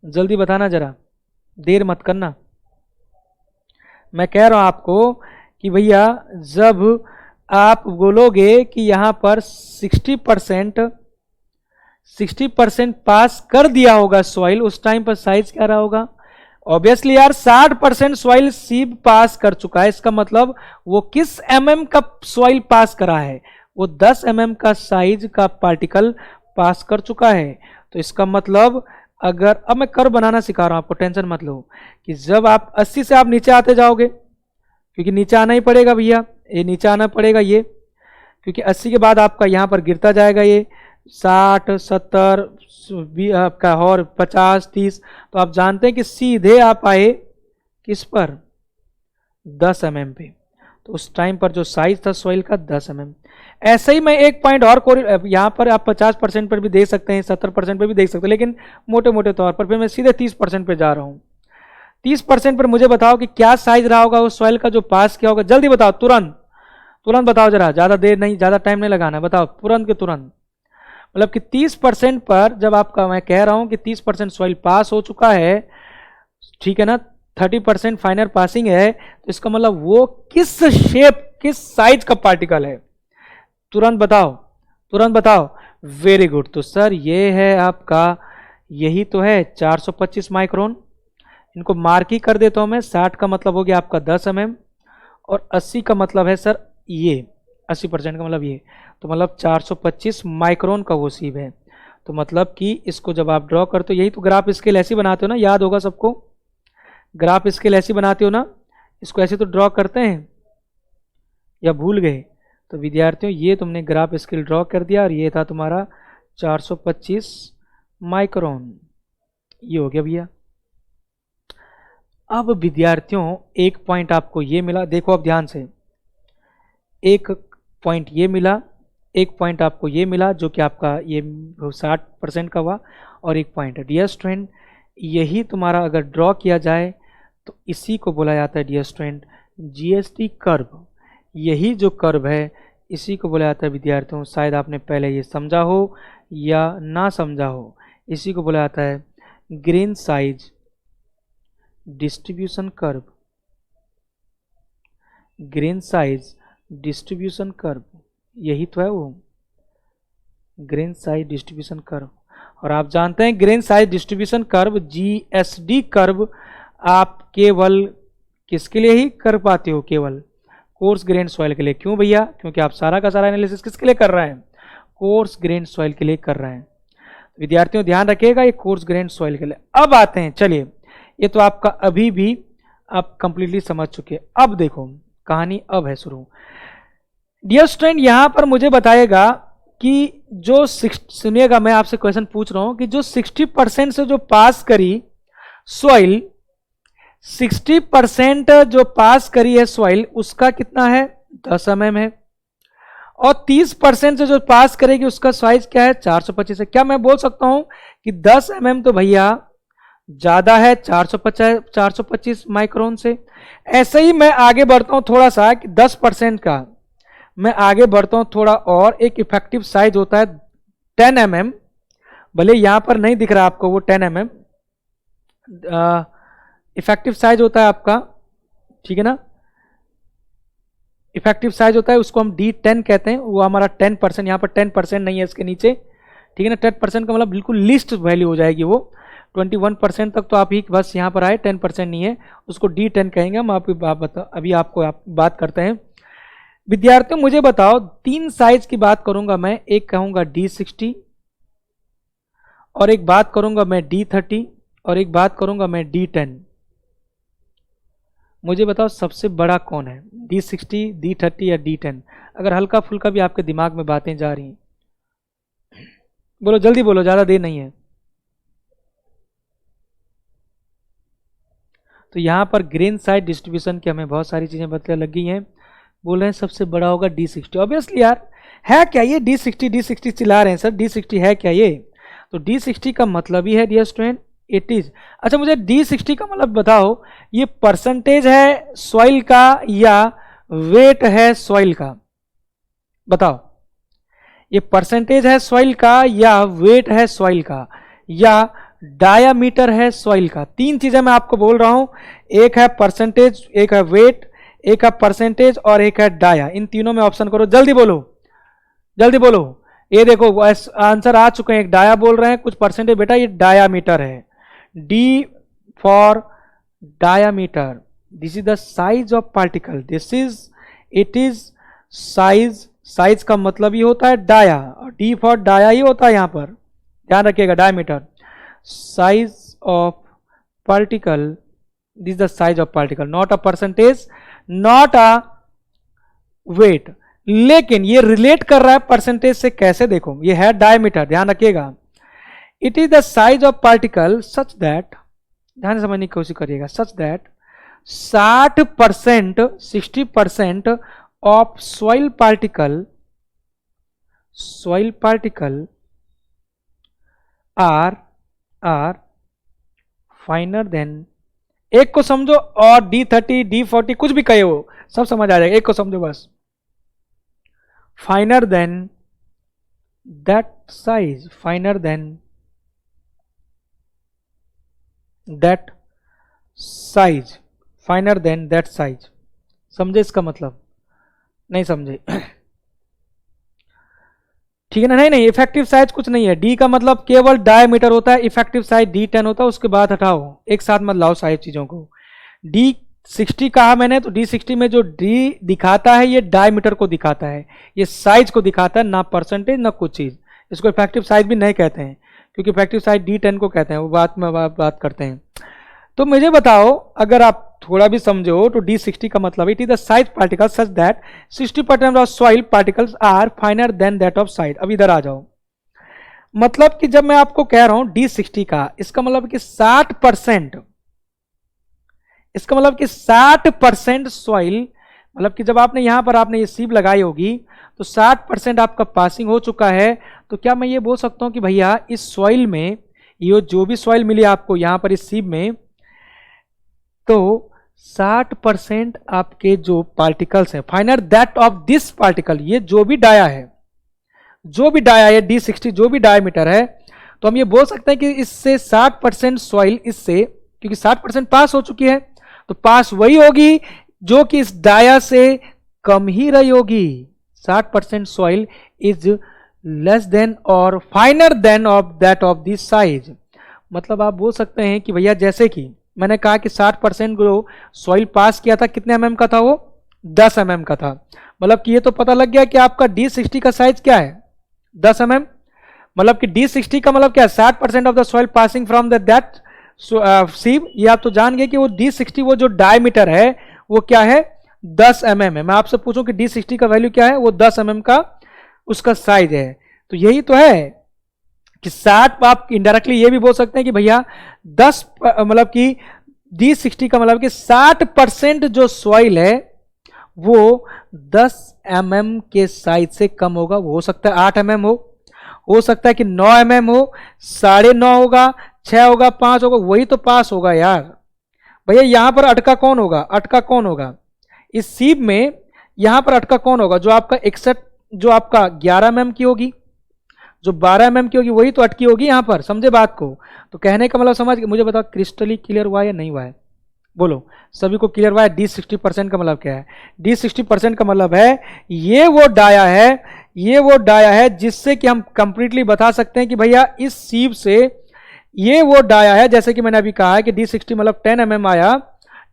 Speaker 1: जल्दी बताना जरा, देर मत करना। मैं कह रहा हूं आपको कि भैया जब आप बोलोगे कि यहां पर 60% पास कर दिया होगा सॉइल, उस टाइम पर साइज क्या रहा होगा? ऑब्वियसली यार 60% सॉइल सीब पास कर चुका है, इसका मतलब वो किस mm का सॉइल पास करा है? वो 10 mm का साइज का पार्टिकल पास कर चुका है। तो इसका मतलब अगर, अब मैं कर्व बनाना सिखा रहा हूं आपको, टेंशन मत लो, कि जब आप 80 से आप नीचे आते जाओगे, क्योंकि नीचे आना ही पड़ेगा भैया, ये नीचे आना पड़ेगा ये, क्योंकि 80 के बाद आपका यहां पर गिरता जाएगा ये 60, 70 आपका और 50, 30, तो आप जानते हैं कि सीधे आप आए किस पर, 10 mm पे। तो उस टाइम पर जो साइज था सॉइल का 10 mm। ऐसे ही मैं एक पॉइंट और यहां पर आप 50% पर भी देख सकते हैं, 70% पर भी देख सकते हैं, लेकिन मोटे मोटे तौर पर फिर मैं सीधे 30% पे जा रहा हूं। 30% पर मुझे बताओ कि क्या साइज रहा होगा उस सॉइल का जो पास किया होगा? जल्दी बताओ, तुरंत तुरंत बताओ जरा, ज्यादा देर नहीं, ज्यादा टाइम नहीं लगाना, बताओ तुरंत के तुरंत। मतलब कि 30% पर जब आपका, मैं कह रहा हूं कि 30% सॉइल पास हो चुका है, ठीक है ना, 30% फाइनल पासिंग है, तो इसका मतलब वो किस शेप, किस साइज का पार्टिकल है, तुरंत बताओ, तुरंत बताओ। Very good. तो सर ये है आपका, यही तो है 425 माइक्रोन। इनको मार्क ही कर देता हूं मैं। 60 का मतलब हो गया आपका 10 mm, और 80 का मतलब है सर ये, 80% का मतलब ये, तो मतलब 425 माइक्रोन का वो सीब है। तो मतलब कि इसको जब आप ड्रॉ करते हो, यही तो ग्राफ स्केल ऐसी बनाते हो ना, याद होगा सबको, ग्राफ स्केल ऐसी बनाते हो ना, इसको ऐसे तो ड्रॉ करते हैं, या भूल गए? तो विद्यार्थियों ये तुमने ग्राफ स्केल ड्रॉ कर दिया, और ये था तुम्हारा 425 माइक्रोन, ये हो गया भैया। अब विद्यार्थियों एक पॉइंट आपको ये मिला, देखो अब ध्यान से, एक पॉइंट ये मिला, एक पॉइंट आपको ये मिला जो कि आपका ये 60% का हुआ, और एक पॉइंट है। डियर स्टूडेंट, यही तुम्हारा अगर ड्रॉ किया जाए तो इसी को बोला जाता है डियर स्टूडेंट जीएसटी कर्व। यही जो कर्व है इसी को बोला जाता है विद्यार्थियों, शायद आपने पहले ये समझा हो या ना समझा हो, इसी को बोला जाता है grain size distribution curve. Grain size distribution curve, यही तो है वो ग्रेन साइज डिस्ट्रीब्यूशन कर्व। और आप जानते हैं grain size distribution curve, GSD curve, आप केवल किसके लिए ही कर पाते हो? केवल कोर्स ग्रेन सॉइल के लिए। क्यों भैया? क्योंकि आप सारा का सारा एनालिसिस किसके लिए कर रहे हैं? कोर्स ग्रेन सॉइल के लिए कर रहे हैं। विद्यार्थियों ध्यान रखिएगा, ये कोर्स ग्रेन सॉइल के लिए। अब आते हैं, चलिए, ये तो आपका अभी भी आप कंप्लीटली समझ चुके। अब देखो कहानी अब है शुरू। डियर स्टूडेंट, यहां पर मुझे बताएगा कि जो सुनिएगा, मैं आपसे क्वेश्चन पूछ रहा हूं कि जो 60% से जो पास करी सॉइल, 60% जो पास करी है सॉइल, उसका कितना है? 10 mm है। और 30% से जो पास करेगी उसका साइज क्या है? 425 है। क्या मैं बोल सकता हूं कि 10 mm तो भैया ज्यादा है 425 माइक्रोन से? ऐसे ही मैं आगे बढ़ता हूं थोड़ा सा कि 10% का मैं आगे बढ़ता हूं थोड़ा और, एक इफेक्टिव साइज होता है 10 mm, भले यहां पर नहीं दिख रहा आपको वो 10 mm इफेक्टिव साइज होता है आपका, ठीक है ना, इफेक्टिव साइज होता है, उसको हम D10 कहते हैं। वो हमारा 10%, यहाँ पर 10% नहीं है इसके नीचे, ठीक है ना। 10% का मतलब बिल्कुल लिस्ट वैल्यू हो जाएगी वो। 21% तक तो आप ही बस यहाँ पर आए, 10% नहीं है, उसको D10 कहेंगे हम। अभी आपको बात करते हैं। विद्यार्थियों मुझे बताओ, 3 साइज की बात करूंगा मैं, एक कहूंगा D60, और एक बात करूंगा मैं D30, और एक बात करूंगा मैं D10। मुझे बताओ सबसे बड़ा कौन है? D60, D30 या D10? अगर हल्का फुल्का भी आपके दिमाग में बातें जा रही हैं, बोलो जल्दी बोलो, ज्यादा देर नहीं है। तो यहां पर ग्रेन साइज डिस्ट्रीब्यूशन की हमें बहुत सारी चीजें बतले लग गई हैं। बोल रहे हैं सबसे बड़ा होगा D60। ऑब्वियसली यार, है क्या ये D60 चिल्ला रहे हैं सर, D60 है क्या ये? तो D60 का मतलब ही है डियर स्टूडेंट इट इज। अच्छा मुझे D60 का मतलब बताओ, ये परसेंटेज है सॉइल का या वेट है सॉइल का? बताओ, ये परसेंटेज है सॉइल का या वेट है सॉइल का या डायामीटर है सॉइल का? 3 चीजें मैं आपको बोल रहा हूं, एक है परसेंटेज, एक है वेट, एक है परसेंटेज, और एक है डाया। इन तीनों में ऑप्शन करो, जल्दी बोलो, जल्दी बोलो। ये देखो आंसर आ चुके हैं, एक डाया बोल रहे हैं, कुछ परसेंटेज। बेटा ये डायामीटर है, D for diameter. This is the size of particle. This is, it is size. Size का मतलब ही होता है डाया, और D for डाया ही होता है यहां पर, ध्यान रखिएगा, diameter. Size of particle, this is the size of particle, not a percentage, not a weight. लेकिन ये रिलेट कर रहा है परसेंटेज से, कैसे? देखो ये है डायमीटर, ध्यान रखिएगा। It is the size of particle such that, ध्यान समझने की कोशिश करिएगा, such that 60% of soil particle are finer than, एक को समझो, और D30 D40 कुछ भी कहे हो सब समझ आ जाएगा, एक को समझो बस, finer than that size finer than that size finer than that size. समझे इसका मतलब? नहीं समझे? ठीक है ना? नहीं नहीं, इफेक्टिव साइज कुछ नहीं है। डी का मतलब केवल डायमीटर होता है, इफेक्टिव साइज D10 होता है। उसके बाद हटाओ, एक साथ मत लाओ सारी चीजों को। D60 कहा मैंने, तो D60 में जो D दिखाता है ये डायमीटर को दिखाता है, ये साइज को दिखाता है, ना परसेंटेज ना कुछ चीज। इसको इफेक्टिव साइज भी नहीं कहते हैं, क्योंकि इफेक्टिव साइज D10 को कहते हैं, वो बात में बात करते हैं। तो मुझे बताओ, अगर आप थोड़ा भी समझो तो D60 का मतलब it is the size particle such that 60% of soil particles are finer than that of side. अब इधर आ जाओ। मतलब कि जब मैं आपको कह रहा हूं D60 का, इसका मतलब कि 60%, इसका मतलब कि 60% सॉइल, मतलब कि जब आपने यहां पर आपने ये सीप लगाई होगी तो 60% आपका पासिंग हो चुका है। तो क्या मैं ये बोल सकता हूं कि भैया इस सॉइल में, ये जो भी सॉइल मिली आपको यहां पर इस सीप में, तो 60% आपके जो पार्टिकल्स हैं फाइनर दैट ऑफ दिस पार्टिकल, ये जो भी डाया है, जो भी डाया है D60, जो भी डायमीटर है, तो हम ये बोल सकते हैं कि इससे 60% सॉइल, इससे क्योंकि 60% पास हो चुकी है, तो पास वही होगी जो कि इस डाया से कम ही रही होगी। 60% सॉइल इज लेस देन और finer than of that of this size. मतलब आप बोल सकते हैं कि भैया जैसे कि मैंने कहा कि 60% जो सॉइल पास किया था, कितने mm का था वो? 10 mm का था। मतलब कि ये तो पता लग गया कि आपका D60 का साइज क्या है? 10 mm। मतलब कि D60 का मतलब क्या है? 60% of the soil passing from that सीप। ये आप तो जान गए कि वो D60, वो जो डायमीटर है वो क्या है? 10 mm है। मैं आपसे पूछूं कि D60 का वैल्यू क्या है? वो 10 mm का उसका साइज है। तो यही तो है कि 60, आप इनडायरेक्टली ये भी बोल सकते हैं कि भैया 10, मतलब कि D60 का मतलब कि 60% जो सॉइल है वो 10 mm के साइज से कम होगा। वो हो सकता है 8 mm हो सकता है कि 9 mm हो, 9.5 होगा, 6 होगा, 5 होगा, वही तो पास होगा यार। भैया यहां पर अटका कौन होगा? अटका कौन होगा इस सीप में? यहां पर अटका कौन होगा? जो आपका 61, जो आपका 11 mm की होगी, जो 12 mm की होगी, वही तो अटकी होगी यहां पर। समझे बात को? तो कहने का मतलब समझ गए? मुझे बताओ क्रिस्टली क्लियर हुआ या नहीं हुआ है? बोलो, सभी को क्लियर हुआ है? D60% का मतलब क्या है? D60% का मतलब है ये वो डाया है, ये वो डाया है जिससे कि हम कंप्लीटली बता सकते हैं कि भैया इस सीप से ये वो डाया है। जैसे कि मैंने अभी कहा है कि D60 मतलब 10 mm आया,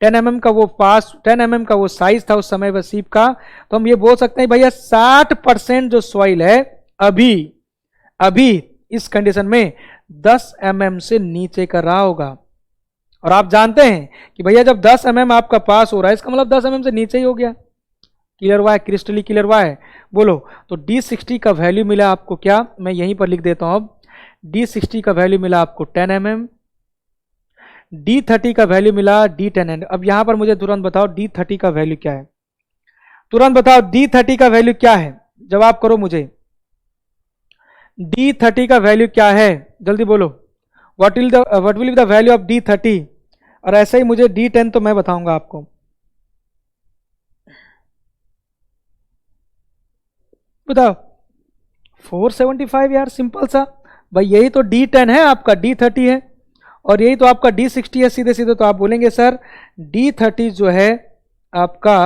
Speaker 1: 10 mm का वो पास, 10 mm का वो साइज था उस समय वह सीप का। तो हम ये बोल सकते हैं भैया 60% जो सॉइल है अभी इस कंडीशन में 10 mm से नीचे कर रहा होगा। और आप जानते हैं कि भैया जब 10 mm आपका पास हो रहा है, इसका मतलब 10 mm से नीचे ही हो गया। क्लियर हुआ है? क्रिस्टली क्लियर हुआ है? बोलो। तो D60 का वैल्यू मिला आपको क्या? मैं यहीं पर लिख देता हूं। अब D60 का वैल्यू मिला आपको 10 mm, D30 का वैल्यू मिला D10। अब यहां पर मुझे तुरंत बताओ D30 का वैल्यू क्या है? तुरंत बताओ D30 का वैल्यू क्या है? जवाब करो मुझे। D30 का वैल्यू क्या है? जल्दी बोलो। What will be the value of D30? और ऐसे ही मुझे D10 तो मैं बताऊंगा आपको। बताओ। 475 यार, सिंपल सा भाई। यही तो D10 है, आपका D30 है, और यही तो आपका D60 है। सीधे सीधे तो आप बोलेंगे सर D30 जो है आपका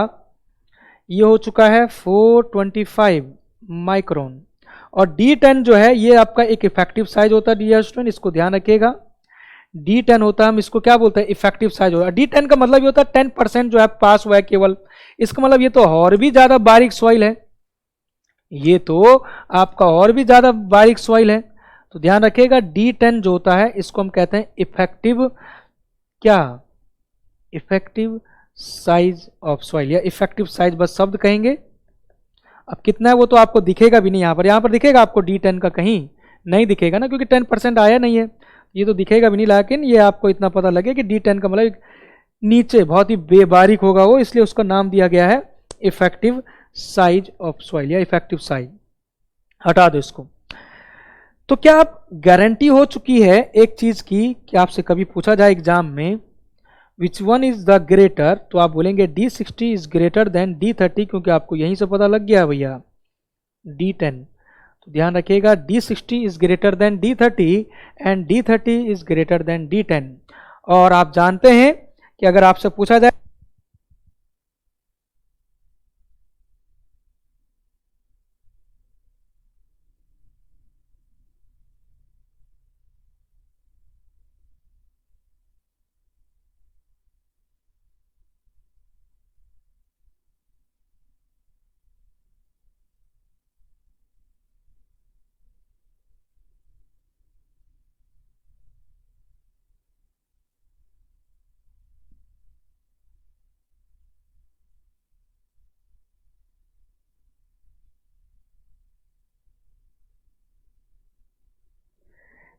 Speaker 1: ये हो चुका है 425 माइक्रोन, और D10 जो है ये आपका एक इफेक्टिव साइज होता है डियर स्टूडेंट, इसको ध्यान रखिएगा। D10 होता है, हम इसको क्या बोलते हैं? इफेक्टिव साइज होता है। D10 का मतलब ये होता है 10% जो है पास हुआ है केवल। इसका मतलब ये तो और भी ज्यादा बारीक सॉइल है, ये तो आपका और भी ज्यादा बारीक सॉइल है। तो ध्यान रखिएगा D10 जो होता है इसको हम कहते हैं इफेक्टिव, क्या? इफेक्टिव साइज ऑफ सॉइल, या इफेक्टिव साइज बस शब्द कहेंगे। अब कितना है वो तो आपको दिखेगा भी नहीं यहां पर दिखेगा आपको D10 का? कहीं नहीं दिखेगा ना, क्योंकि 10% आया नहीं है, ये तो दिखेगा भी नहीं। लेकिन ये आपको इतना पता लगे कि D10 का मतलब नीचे बहुत ही बेबारीक होगा वो, इसलिए उसका नाम दिया गया है इफेक्टिव साइज ऑफ सॉइल या इफेक्टिव साइज। हटा दो इसको। तो क्या आप गारंटी हो चुकी है एक चीज की कि आपसे कभी पूछा जाए एग्जाम में which one is the greater, तो आप बोलेंगे D60 is greater than D30, क्योंकि आपको यहीं से पता लग गया भैया D10। तो ध्यान रखिएगा D60 is greater than D30 and D30 is greater than D10। और आप जानते हैं कि अगर आपसे पूछा जाए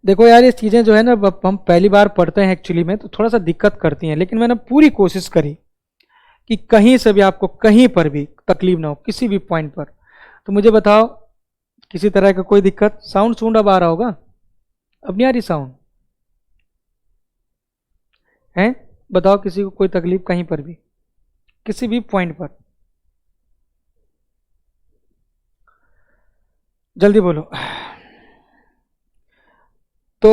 Speaker 1: देखो यार, ये चीज़ें जो है ना हम पहली बार पढ़ते हैं एक्चुअली में, तो थोड़ा सा दिक्कत करती हैं, लेकिन मैंने पूरी कोशिश करी कि कहीं से भी आपको कहीं पर भी तकलीफ ना हो, किसी भी पॉइंट पर। तो मुझे बताओ, किसी तरह का कोई दिक्कत? साउंड अब आ रहा होगा? अब नहीं आ रही साउंड है? बताओ किसी को कोई तकलीफ कहीं पर भी, किसी भी पॉइंट पर? जल्दी बोलो। तो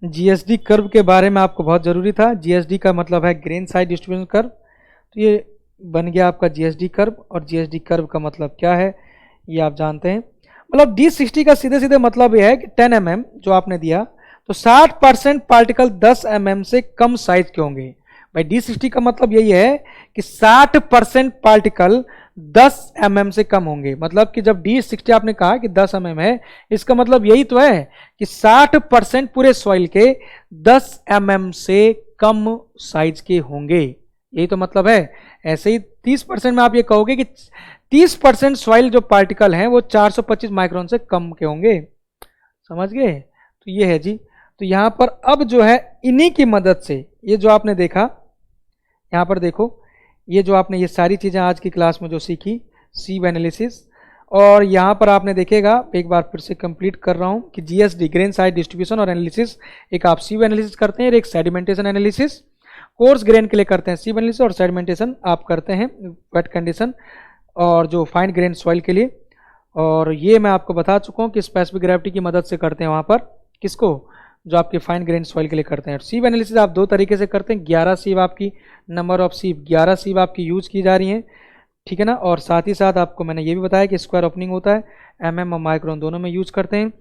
Speaker 1: जीएसडी कर्व के बारे में आपको बहुत ज़रूरी था। जीएसडी का मतलब है ग्रेन साइज डिस्ट्रीब्यूशन कर्व। तो ये बन गया आपका जीएसडी कर्व, और जीएसडी कर्व का मतलब क्या है ये आप जानते हैं। मतलब D60 का सीधे सीधे मतलब ये है कि 10 mm जो आपने दिया, तो 60% पार्टिकल 10 mm से कम साइज के होंगे। भाई D60 का मतलब यही है कि 60% पार्टिकल 10 mm से कम होंगे। मतलब कि जब D60 आपने कहा कि 10 mm है, इसका मतलब यही तो है कि 60% पूरे सॉइल के 10 mm से कम साइज के होंगे, यही तो मतलब है। ऐसे ही 30% में आप ये कहोगे कि 30% सॉइल जो पार्टिकल हैं वो 425 माइक्रोन से कम के होंगे। समझ गए? तो ये है जी। तो यहां पर अब जो है इन्हीं की मदद से, ये जो आपने देखा, यहां पर देखो, ये जो आपने ये सारी चीजें आज की क्लास में जो सीखी, सीव एनालिसिस, और यहां पर आपने देखेगा, एक बार फिर से कंप्लीट कर रहा हूं कि जीएसडी ग्रेन साइज डिस्ट्रीब्यूशन और एनालिसिस, एक आप सीव एनालिसिस करते हैं और एक सेडिमेंटेशन एनालिसिस। कोर्स ग्रेन के लिए करते हैं सीव एनालिसिस, और सेडिमेंटेशन आप करते हैं वेट कंडीशन और जो फाइन ग्रेन सॉइल के लिए। और ये मैं आपको बता चुका हूँ कि स्पेसिफिक ग्रेविटी की मदद से करते हैं वहाँ पर, किसको? जो आपके फाइन ग्रेन सॉइल के लिए करते हैं। सीव एनालिसिस आप दो तरीके से करते हैं, 11 सीव आपकी, नंबर ऑफ सीव 11 सीव आपकी यूज की जा रही हैं, ठीक है ना। और साथ ही साथ आपको मैंने ये भी बताया कि स्क्वायर ओपनिंग होता है, MM और माइक्रोन दोनों में यूज करते हैं।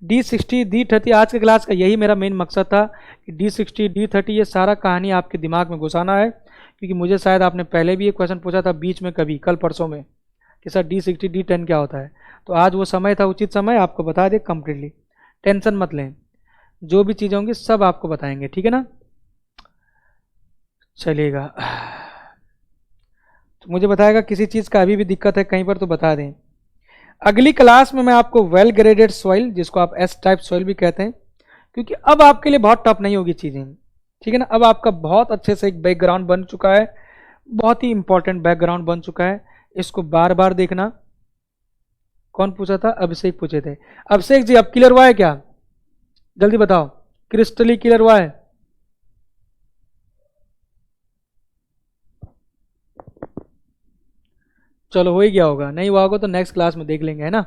Speaker 1: D60 D30 आज के क्लास का यही मेरा मेन मकसद था कि D60 D30 ये सारा कहानी आपके दिमाग में घुसाना है, क्योंकि मुझे शायद आपने पहले भी एक क्वेश्चन पूछा था बीच में कभी, कल परसों में, कि सर D60 D10 क्या होता है। तो आज वो समय था, उचित समय, आपको बता दे कंप्लीटली। टेंशन मत लें, जो भी चीज़ें होंगी सब आपको बताएंगे, ठीक है ना। चलिएगा, तो मुझे बताएगा किसी चीज़ का अभी भी दिक्कत है कहीं पर तो बता दें। अगली क्लास में मैं आपको वेल ग्रेडेड सॉइल, जिसको आप S टाइप सॉइल भी कहते हैं, क्योंकि अब आपके लिए बहुत टफ नहीं होगी चीज़ें, ठीक है ना। अब आपका बहुत अच्छे से एक बैकग्राउंड बन चुका है, बहुत ही इंपॉर्टेंट बैकग्राउंड बन चुका है। इसको बार बार देखना। कौन पूछा था? अभिषेक पूछे थे। अभिषेक जी, अब क्लियर हुआ है क्या? जल्दी बताओ, क्रिस्टली क्लियर हुआ है? चलो, हो ही गया होगा, नहीं हुआ होगा तो नेक्स्ट क्लास में देख लेंगे, है ना।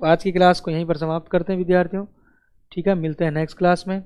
Speaker 1: तो आज की क्लास को यहीं पर समाप्त करते हैं विद्यार्थियों, ठीक है। मिलते हैं नेक्स्ट क्लास में।